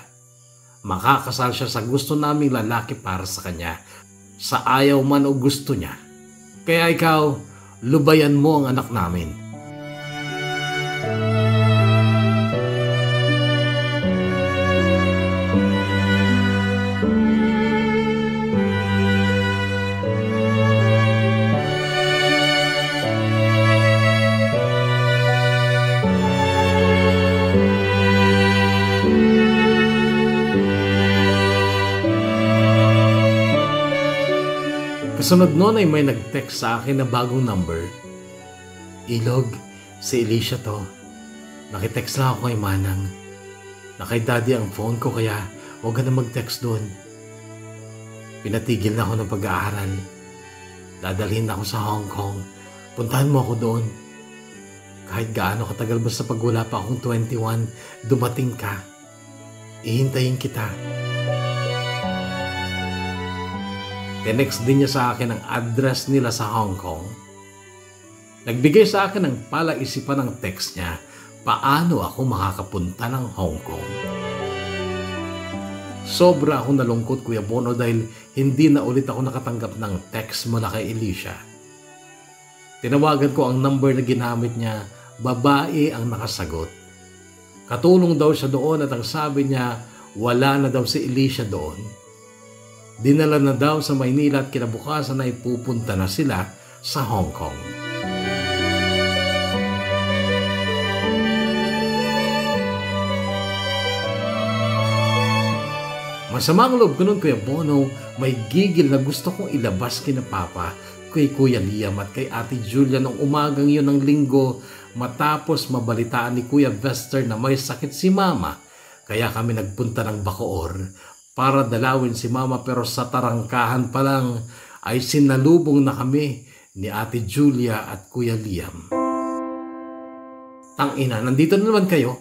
makakasal siya sa gusto naming lalaki para sa kanya, sa ayaw man o gusto niya. Kaya ikaw, lubayan mo ang anak namin. Kasunod noon ay may nag-text sa akin na bagong number. Ilog, si Alicia to. Nakitext lang ako kay Manang. Nakay daddy ang phone ko kaya huwag ka na mag-text doon. Pinatigil na ako ng pag-aaral. Dadalhin ako sa Hong Kong. Puntahan mo ako doon. Kahit gaano katagal, basta pag wala pa akong 21, dumating ka. Ihintayin kita. Tinext din niya sa akin ang address nila sa Hong Kong. Nagbigay sa akin ng palaisipan ng text niya paano ako makakapunta ng Hong Kong. Sobra akong nalungkot, Kuya Bono, dahil hindi na ulit ako nakatanggap ng text mula kay Alicia. Tinawagan ko ang number na ginamit niya, babae ang nakasagot. Katulong daw siya doon at ang sabi niya, wala na daw si Alicia doon. Dinala na daw sa Maynila at kinabukasan ay pupunta na sila sa Hong Kong. Masama ang loob ko nun, Kuya Bono, may gigil na gusto kong ilabas kina Papa, kay Kuya Liam at kay Ate Julia nung umagang yun ng linggo matapos mabalitaan ni Kuya Vester na may sakit si Mama. Kaya kami nagpunta ng Bacoor para dalawin si Mama, pero sa tarangkahan pa lang ay sinalubong na kami ni Ate Julia at Kuya Liam. Tangina, nandito na naman kayo.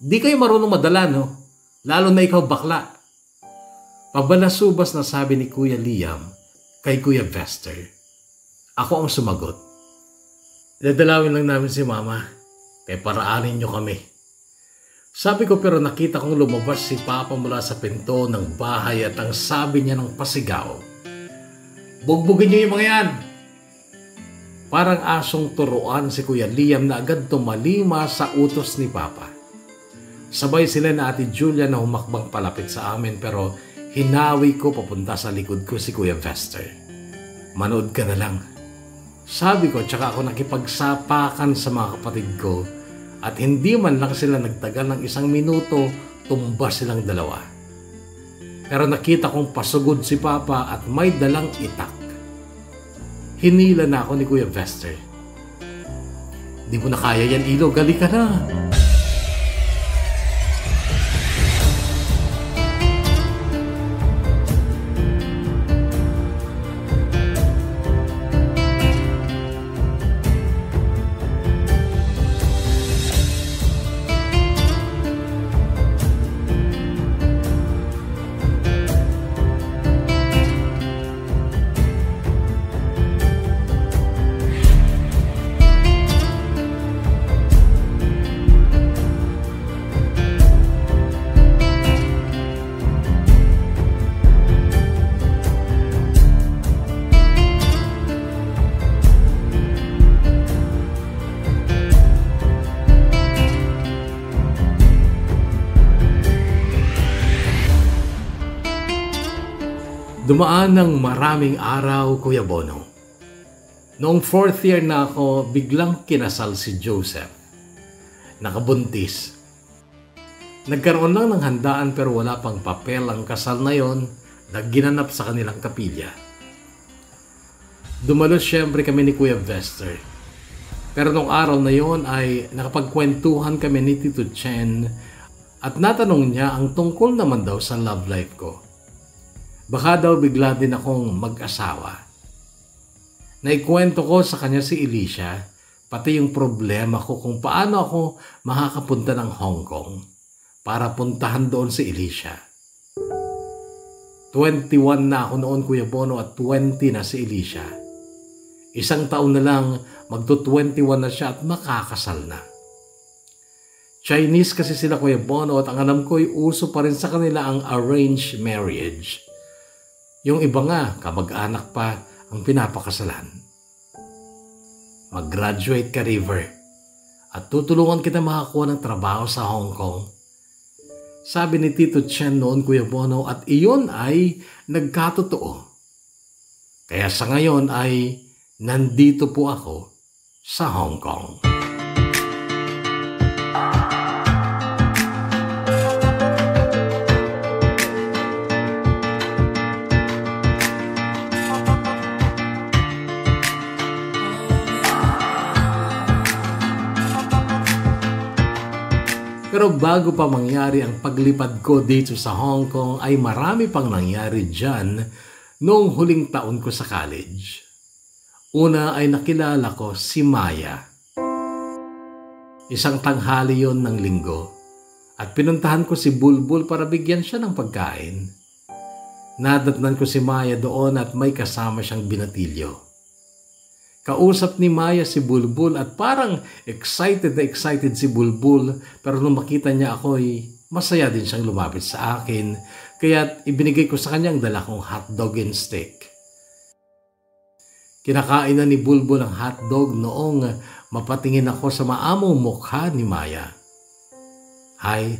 Di kayo marunong madala, no? Lalo na ikaw, bakla. Pabalasubas na sabi ni Kuya Liam kay Kuya Vester. Ako ang sumagot. Dadalawin lang namin si Mama, kaya paraanin niyo kami. Sabi ko, pero nakita kong lumabas si Papa mula sa pinto ng bahay at ang sabi niya ng pasigaw, bugbugin niyo yung mga yan. Parang asong turuan si Kuya Liam na agad tumalima sa utos ni Papa. Sabay sila na Ate Julia na humakbang palapit sa amin, pero hinawi ko papunta sa likod ko si Kuya Vester. Manood ka na lang. Sabi ko, tsaka ako nakipagsapakan sa mga kapatid ko at hindi man lang sila nagtagal ng 1 minuto, tumba silang dalawa. Pero nakita kong pasugod si Papa at may dalang itak. Hinila na ako ni Kuya Vester. Di mo na kaya yan, Ilo, gali ka na. Dumaan ng maraming araw, Kuya Bono. Noong 4th year na ako, biglang kinasal si Joseph. Nakabuntis. Nagkaroon lang ng handaan pero wala pang papel ang kasal na yon na ginanap sa kanilang kapilya. Dumalos siyempre kami ni Kuya Vester. Pero nung araw na yon ay nakapagkwentuhan kami ni Tito Chen at natanong niya ang tungkol naman daw sa love life ko. Baka daw bigla din akong mag-asawa. Naikwento ko sa kanya si Alicia, pati yung problema ko kung paano ako makakapunta ng Hong Kong para puntahan doon si Alicia. 21 na ako noon, Kuya Bono, at 20 na si Alicia. 1 taon na lang, magto-21 na siya at makakasal na. Chinese kasi sila, Kuya Bono, at ang alam ko'y uso pa rin sa kanila ang arranged marriage. Yung iba nga, kamag-anak pa ang pinapakasalan. Mag-graduate ka, River, at tutulungan kita makakuha ng trabaho sa Hong Kong. Sabi ni Tito Chen noon, Kuya Bono, at iyon ay nagkatotoo. Kaya sa ngayon ay nandito po ako sa Hong Kong. Pero bago pa mangyari ang paglipad ko dito sa Hong Kong ay marami pang nangyari dyan noong huling taon ko sa college. Una ay nakilala ko si Maya. Isang tanghali yon ng linggo at pinuntahan ko si Bulbul para bigyan siya ng pagkain. Nadatnan ko si Maya doon at may kasama siyang binatilyo. Kausap ni Maya si Bulbul at parang excited na excited si Bulbul, pero nung makita niya ako ay masaya din siyang lumapit sa akin, kaya't ibinigay ko sa kanya ang dala kong hotdog and steak. Kinakain na ni Bulbul ang hotdog noong mapatingin ako sa maamong mukha ni Maya. "Hi,"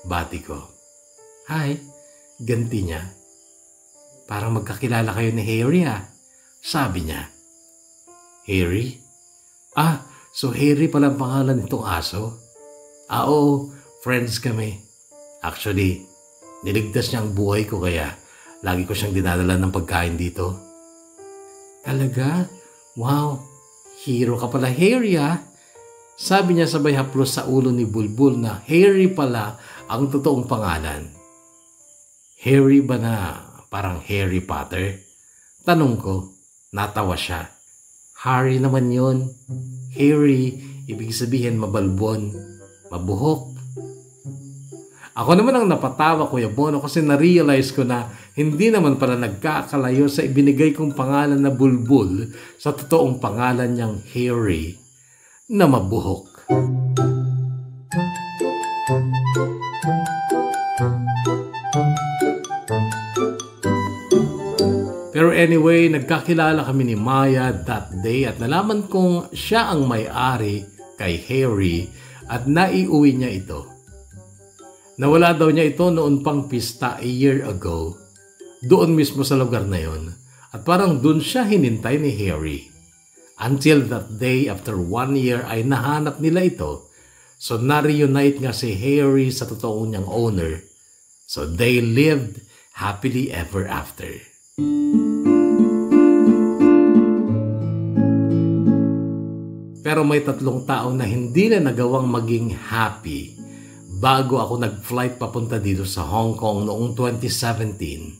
bati ko. "Hi," ganti niya. "Parang magkakilala kayo ni Harry sabi niya. "Harry? So Harry pala ang pangalan nitong aso?" Oo, friends kami. Actually, niligtas niya ang buhay ko kaya lagi ko siyang dinadala ng pagkain dito." "Talaga? Wow, hero ka pala, Harry sabi niya sabay haplos sa ulo ni Bulbul na Harry pala ang totoong pangalan. "Harry ba na parang Harry Potter?" Tanong ko, natawa siya. "Harry naman yun. Harry, ibig sabihin mabalbon, mabuhok." Ako naman ang napatawa, Kuya Bono, kasi na-realize ko na hindi naman pala nagkakalayo sa ibinigay kong pangalan na Bulbul sa totoong pangalan niyang Harry na mabuhok. Pero anyway, nagkakilala kami ni Maya that day at nalaman kong siya ang may-ari kay Harry at naiuwi niya ito. Nawala daw niya ito noon pang pista a year ago, doon mismo sa lugar na yon. At parang doon siya hinintay ni Harry. Until that day, after 1 year, ay nahanap nila ito. So na-reunite nga si Harry sa totoo niyang owner. So they lived happily ever after. Pero may 3 tao na hindi na nagawang maging happy bago ako nag-flight papunta dito sa Hong Kong noong 2017.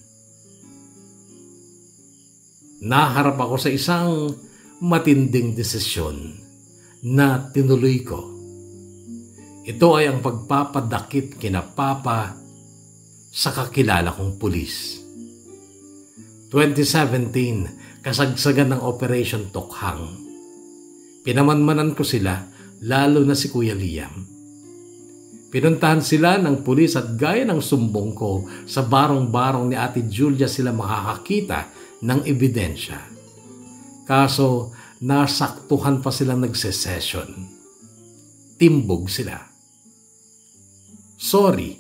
Naharap ako sa isang matinding desisyon na tinuloy ko. Ito ay ang pagpapadakip kina Papa sa kakilala kong pulis. 2017, kasagsagan ng Operation Tokhang. Pinamanmanan ko sila, lalo na si Kuya Liam. Pinuntahan sila ng pulis at gaya ng sumbong ko, sa barong-barong ni Ate Julia sila makakakita ng ebidensya. Kaso, nasaktuhan pa silang nagse-session. Timbog sila. Sorry.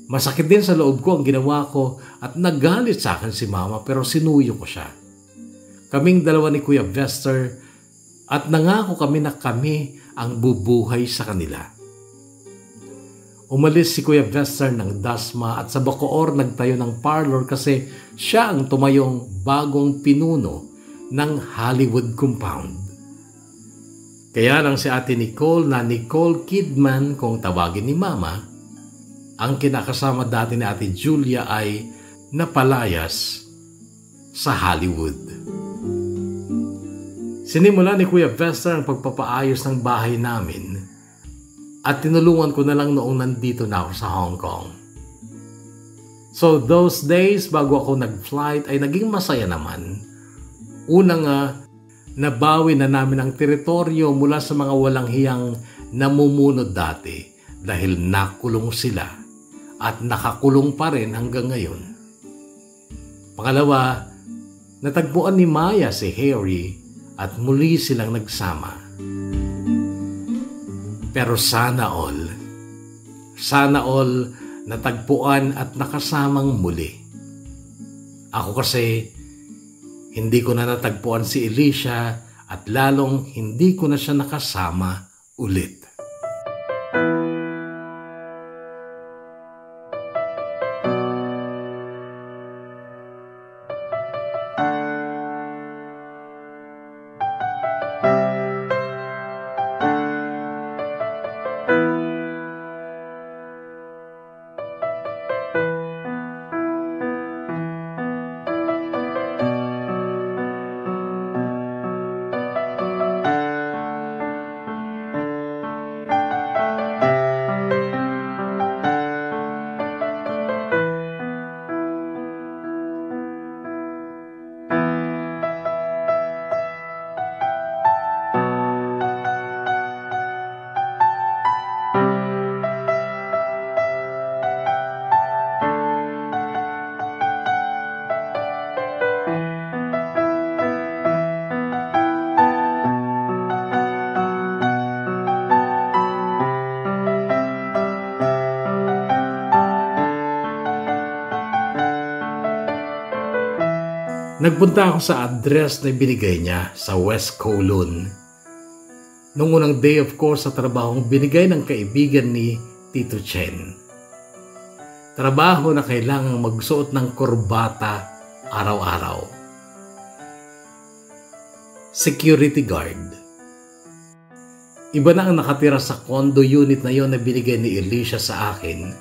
Masakit din sa loob ko ang ginawa ko at nagalit sa akin si Mama, pero sinuyo ko siya. Kaming dalawa ni Kuya Vester at nangako kami na kami ang bubuhay sa kanila. Umalis si Kuya Vester ng Dasma at sa Bacoor nagtayo ng parlor kasi siya ang tumayong bagong pinuno ng Hollywood Compound. Kaya lang si Ate Nicole na Nicole Kidman kung tawagin ni Mama, ang kinakasama dati ni Ate Julia ay napalayas sa Hollywood. Sinimula ni Kuya Vester ang pagpapaayos ng bahay namin at tinulungan ko na lang noong nandito na ako sa Hong Kong. So those days bago ako nag-flight ay naging masaya naman. Una nga, nabawi na namin ang teritoryo mula sa mga walang hiyang namumuno dati dahil nakulong sila at nakakulong pa rin hanggang ngayon. Pangalawa, natagpuan ni Maya si Harry at muli silang nagsama. Pero sana all natagpuan at nakasamang muli. Ako kasi, hindi ko na natagpuan si Alicia at lalong hindi ko na siya nakasama ulit. Nagpunta ako sa address na binigay niya sa West Kowloon. Nung unang day of course sa trabahong binigay ng kaibigan ni Tito Chen. Trabaho na kailangang magsuot ng kurbata araw-araw. Security guard. Iba na ang nakatira sa condo unit na yon na binigay ni Alicia sa akin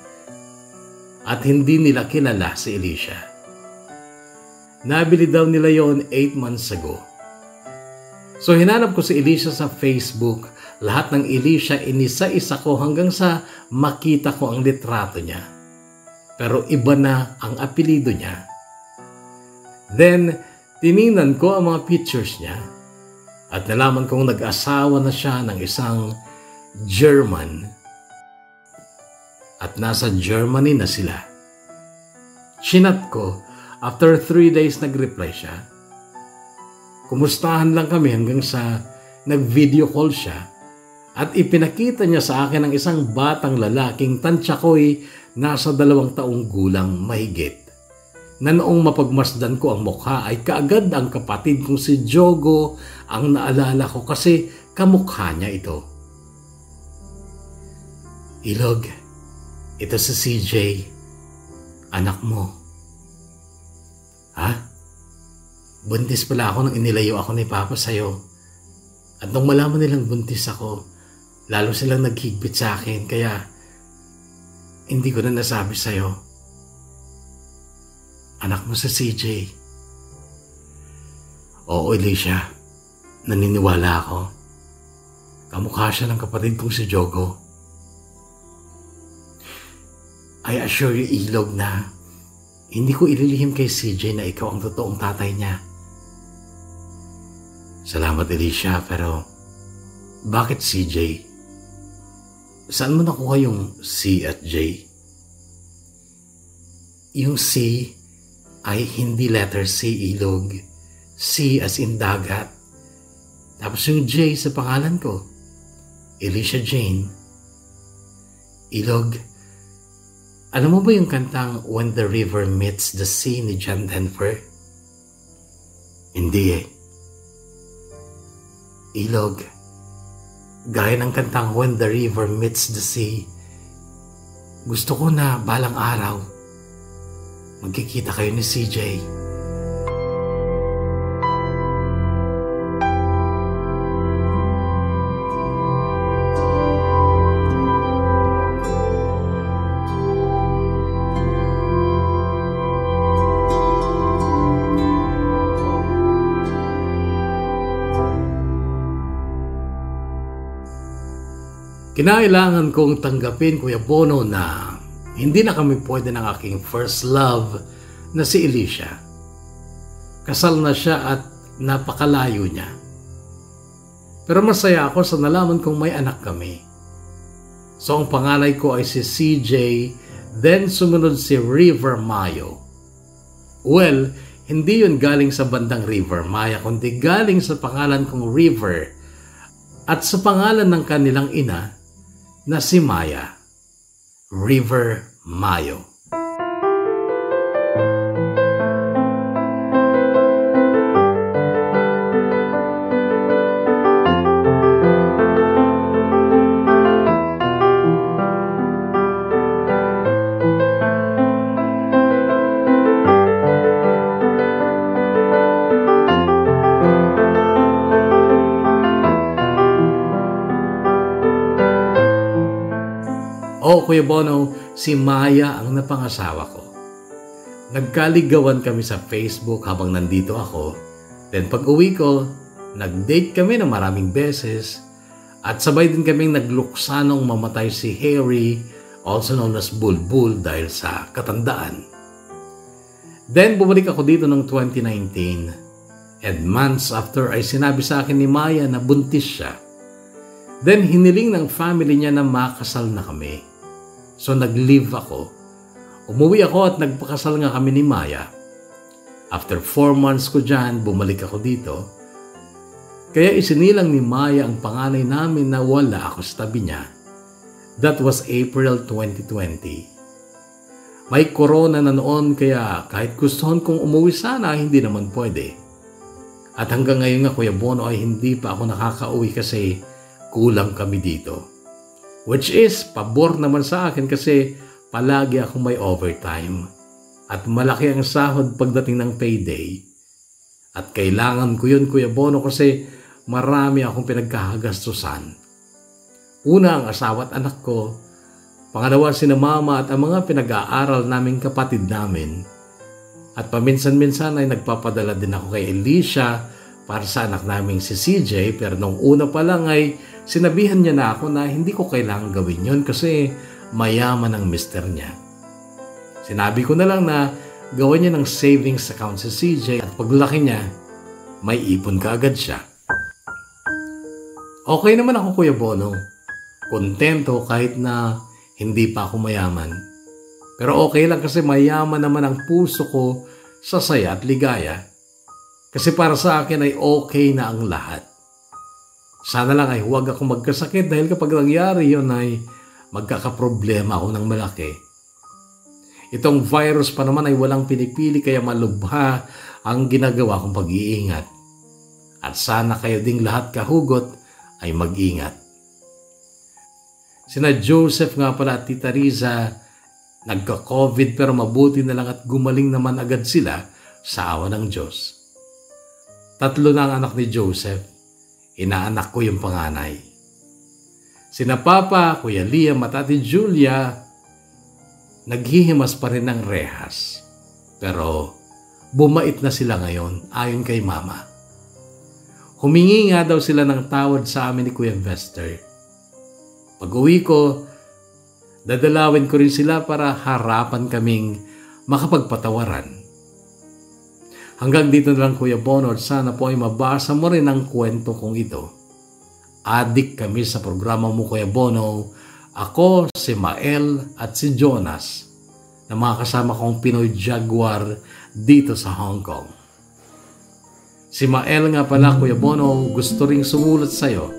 at hindi nila kilala si Alicia. Nabili daw nila yon 8 months ago. So hinanap ko si Alicia sa Facebook. Lahat ng Alicia inisa-isa ko hanggang sa makita ko ang litrato niya. Pero iba na ang apelido niya. Then, tiningnan ko ang mga pictures niya at nalaman kong nag-asawa na siya ng isang German. At nasa Germany na sila. Chinat ko. After 3 days nag-reply siya. Kumustahan lang kami hanggang sa nag-video call siya at ipinakita niya sa akin ang isang batang lalaking tansya ko'y nasa 2 taong gulang mahigit. Na noong mapagmasdan ko ang mukha ay kaagad ang kapatid kong si Jogo ang naalala ko kasi kamukha niya ito. Ilog, ito si CJ, anak mo. Ha? Buntis pala ako nang inilayo ako ni Papa sa'yo. At nung malaman nilang buntis ako, lalo silang naghigpit sa akin kaya hindi ko na nasabi sa'yo. Anak mo sa CJ. Oo, Alicia. Naniniwala ako. Kamukha siya ng kapatid kong si Jogo. I assure you, Ilog, na hindi ko ililihim kay CJ na ikaw ang totoong tatay niya. Salamat, Alicia, pero bakit CJ? Saan mo nakuha yung C at J? Yung C ay hindi letter C, Ilog. C as in dagat. Tapos yung J sa pangalan ko, Alicia Jane. Ilog, alam mo ba yung kantang When the River Meets the Sea ni John Denver? Hindi eh. Ilog, gaya ng kantang When the River Meets the Sea, gusto ko na balang araw magkikita kayo ni CJ. Kinailangan kong tanggapin, Kuya Bono, na hindi na kami pwede ng aking first love na si Alicia. Kasal na siya at napakalayo niya. Pero masaya ako sa nalaman kong may anak kami. So ang panganay ko ay si CJ, then sumunod si River Mayo. Well, hindi yun galing sa bandang River Maya, kundi galing sa pangalan kong River at sa pangalan ng kanilang ina na si Maya, River Mayo. Kuya Bono, si Maya ang napangasawa ko. Nagkaligawan kami sa Facebook habang nandito ako. Then pag uwi ko, nag-date kami na maraming beses at sabay din kaming nagluksanong mamatay si Harry, also known as Bulbul dahil sa katandaan. Then bumalik ako dito noong 2019 and months after ay sinabi sa akin ni Maya na buntis siya. Then hiniling ng family niya na makasal na kami. So nag-leave ako. Umuwi ako at nagpakasal nga kami ni Maya. After 4 months ko dyan, bumalik ako dito. Kaya isinilang ni Maya ang panganay namin na wala ako sa tabi niya. That was April 2020. May corona na noon kaya kahit gustuhan kong umuwi sana, hindi naman pwede. At hanggang ngayon nga Kuya Bono ay hindi pa ako nakakauwi kasi kulang kami dito. Which is pabor naman sa akin kasi palagi akong may overtime. At malaki ang sahod pagdating ng payday. At kailangan ko yun Kuya Bono kasi marami akong pinagkahagastusan. Una ang asawa at anak ko. Pangalawa sina mama at ang mga pinag-aaral naming kapatid namin. At paminsan-minsan ay nagpapadala din ako kay Alicia para sa anak naming si CJ. Pero nung una pa lang ay sinabihan niya na ako na hindi ko kailangan gawin yun kasi mayaman ang mister niya. Sinabi ko na lang na gawan niya ng savings account si CJ at paglaki niya, may ipon ka agad siya. Okay naman ako Kuya Bono. Kontento kahit na hindi pa ako mayaman. Pero okay lang kasi mayaman naman ang puso ko sa saya at ligaya. Kasi para sa akin ay okay na ang lahat. Sana lang ay huwag ako magkasakit dahil kapag nangyari yun ay magkakaproblema ako ng malaki. Itong virus pa naman ay walang pinipili kaya malubha ang ginagawa kong pag-iingat. At sana kayo ding lahat kahugot ay mag-ingat. Sina Joseph nga pala at Tita Riza, nagka-COVID pero mabuti na lang at gumaling naman agad sila sa awa ng Diyos. 3 na ang anak ni Joseph, inaanak ko yung panganay. Sina Papa, Kuya Liam at Ate Julia, naghihimas pa rin ng rehas. Pero bumait na sila ngayon ayon kay Mama. Humingi nga daw sila ng tawad sa amin ni Kuya Vester. Pag-uwi ko, dadalawin ko rin sila para harapan kaming makapagpatawaran. Hanggang dito na lang Kuya Bono at sana po ay mabasa mo rin ang kwento kong ito. Adik kami sa programa mo Kuya Bono. Ako, si Mael at si Jonas na mga kasama kong Pinoy Jaguar dito sa Hong Kong. Si Mael nga pala Kuya Bono gusto ring sumulat sa'yo.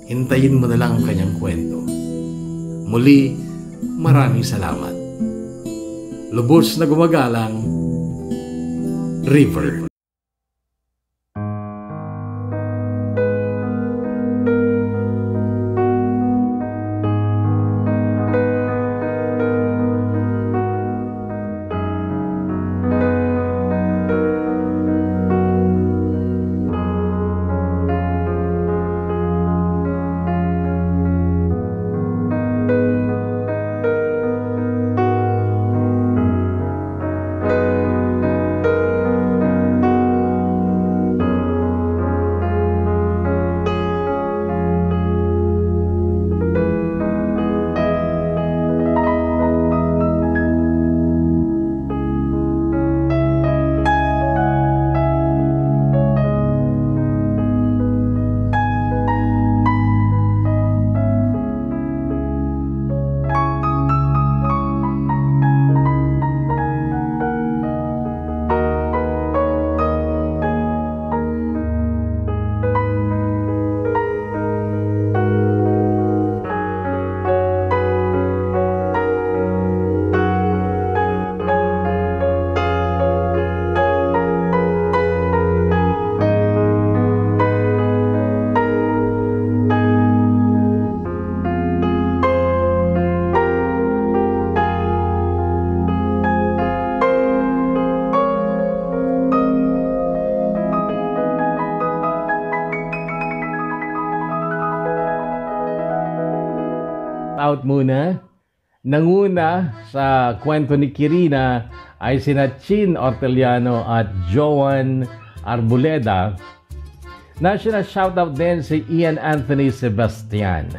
Hintayin mo na lang ang kanyang kwento. Muli, maraming salamat. Lubos na gumagalang, River. Out muna. Nanguna sa kwento ni Kirina ay sina Chin Orteliano at Joan Arboleda. National shoutout din si Ian Anthony Sebastian.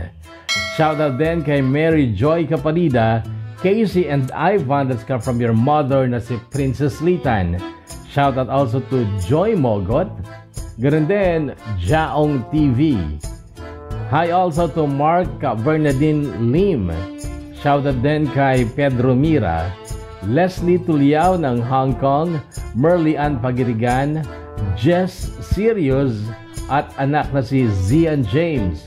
Shoutout din kay Mary Joy Caparida, Casey and Ivan that's come from your mother na si Princess Litan. Shoutout also to Joy Mogot. Ganun din, Jaong TV. Hi also to Mark Bernardine Lim. Shoutout din kay Pedro Mira, Leslie Tuliao ng Hong Kong, Merly Ann Pagirigan, Jess Sirius at anak na si Zian James.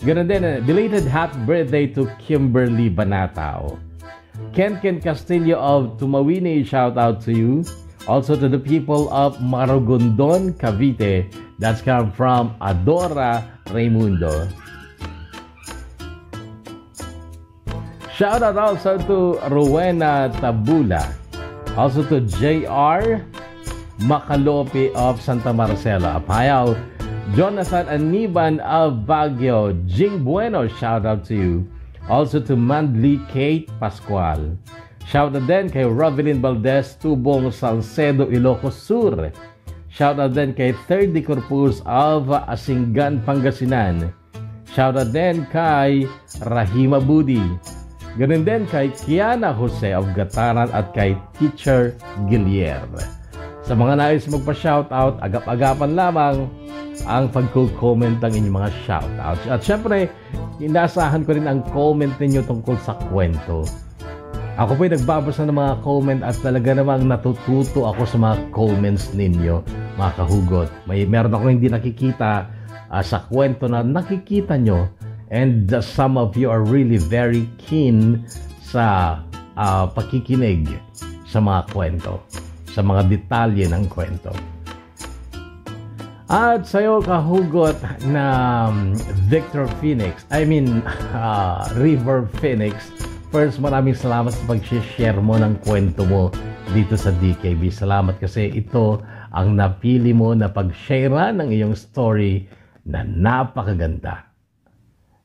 Ganun din, belated happy birthday to Kimberly Banatao. Ken Castillo of Tumawini, shout out to you. Also to the people of Maragondon, Cavite. That's come from Adora Raimundo. Shout out also to Rowena Tabula. Also to JR Macalope of Santa Marcela, Apayao. Jonathan Aniban of Baguio. Jing Bueno, shout out to you. Also to Mandli Kate Pascual. Shout out din kay Rovelyn Valdez, Tubong Salcedo, Ilocos Sur. Shout out din kay 30 Corpus of Asingan, Pangasinan. Shout out din kay Rahima Budi. Ganun din kay Kiana Jose of Gataran at kay Teacher Gilier. Sa mga nais magpa-shoutout, agap-agapan lamang ang pag-comment ng inyong mga shoutouts. At syempre, inaasahan ko rin ang comment ninyo tungkol sa kwento. Ako po'y nagbabasa ng mga comment at talaga namang natututo ako sa mga comments ninyo, mga kahugot. Meron ako hindi nakikita sa kwento na nakikita nyo, and some of you are really very keen sa pakikinig sa mga kwento, sa mga detalye ng kwento. At sa'yo, kahugot na River Phoenix, first, maraming salamat sa pag-share mo ng kwento mo dito sa DKB. Salamat kasi ito ang napili mo na pag-share ng iyong story na napakaganda.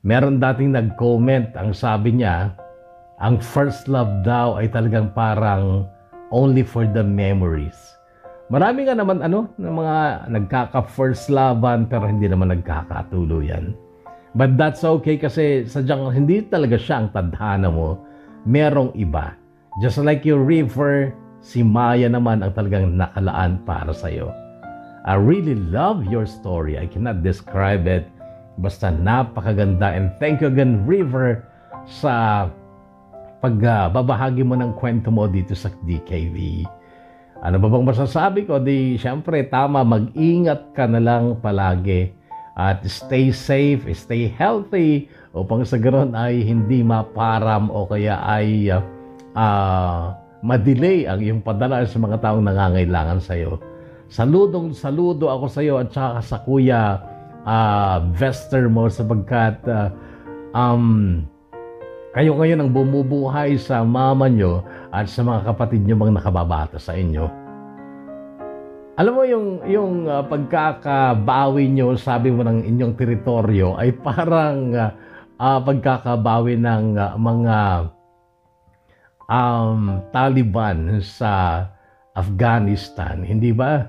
Meron dating nag-comment, ang sabi niya, ang first love daw ay talagang parang only for the memories. Marami nga naman ng mga nagkaka-first lovean pero hindi naman nagkakatuluyan. But that's okay kasi sadyang hindi talaga siya ang tadhana mo. Merong iba. Just like your River, si Maya naman ang talagang nakalaan para sa'yo. I really love your story. I cannot describe it. Basta napakaganda. And thank you again, River, sa pagbabahagi mo ng kwento mo dito sa DKV. Ano ba bang masasabi ko? Siyempre, tama, mag-ingat ka na lang palagi. At stay safe, stay healthy upang sa ganoon ay hindi maparam o kaya ay madelay ang iyong padala sa mga taong nangangailangan sa iyo. Saludo ako sa iyo at saka sa Kuya Vester mo sapagkat kayo ngayon ang bumubuhay sa mama nyo at sa mga kapatid nyo mga nakababata sa inyo. Alam mo yung pagkakabawi nyo, sabi mo ng inyong teritoryo ay parang pagkakabawi ng mga Taliban sa Afghanistan, hindi ba?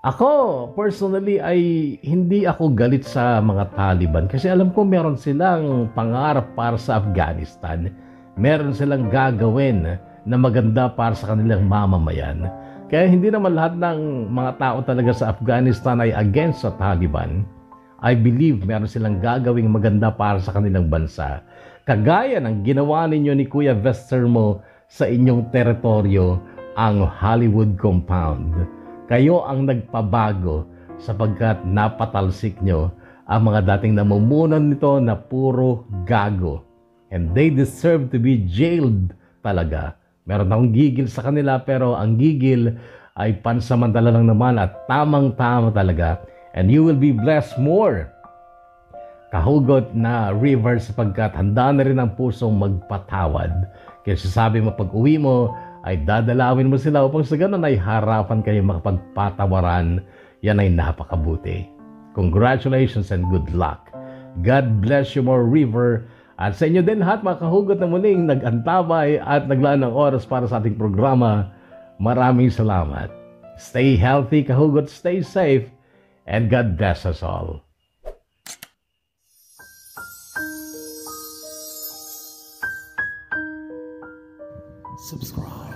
Ako, personally, ay hindi ako galit sa mga Taliban kasi alam ko meron silang pangarap para sa Afghanistan. Meron silang gagawin na maganda para sa kanilang mamamayan. Kaya hindi naman lahat ng mga tao talaga sa Afghanistan ay against sa Taliban. I believe meron silang gagawing maganda para sa kanilang bansa. Kagaya ng ginawa ninyo ni Kuya Vester mo sa inyong teritoryo, ang Hollywood Compound. Kayo ang nagpabago sapagkat napatalsik nyo ang mga dating namumunan nito na puro gago. And they deserve to be jailed talaga. Meron akong gigil sa kanila pero ang gigil ay pansamantala lang naman at tamang-tama talaga. And you will be blessed more. Kahugot na River sapagkat handa na rin ang pusong magpatawad. Kaya sasabi mo pag uwi mo, ay dadalawin mo sila upang sa ganun ay harapan kayo makapagpatawaran. Yan ay napakabuti. Congratulations and good luck. God bless you more, River. At sa inyo din lahat, mga kahugot na muling nag-antabay at naglaan ng oras para sa ating programa. Maraming salamat. Stay healthy, kahugot, stay safe, and God bless us all. Subscribe.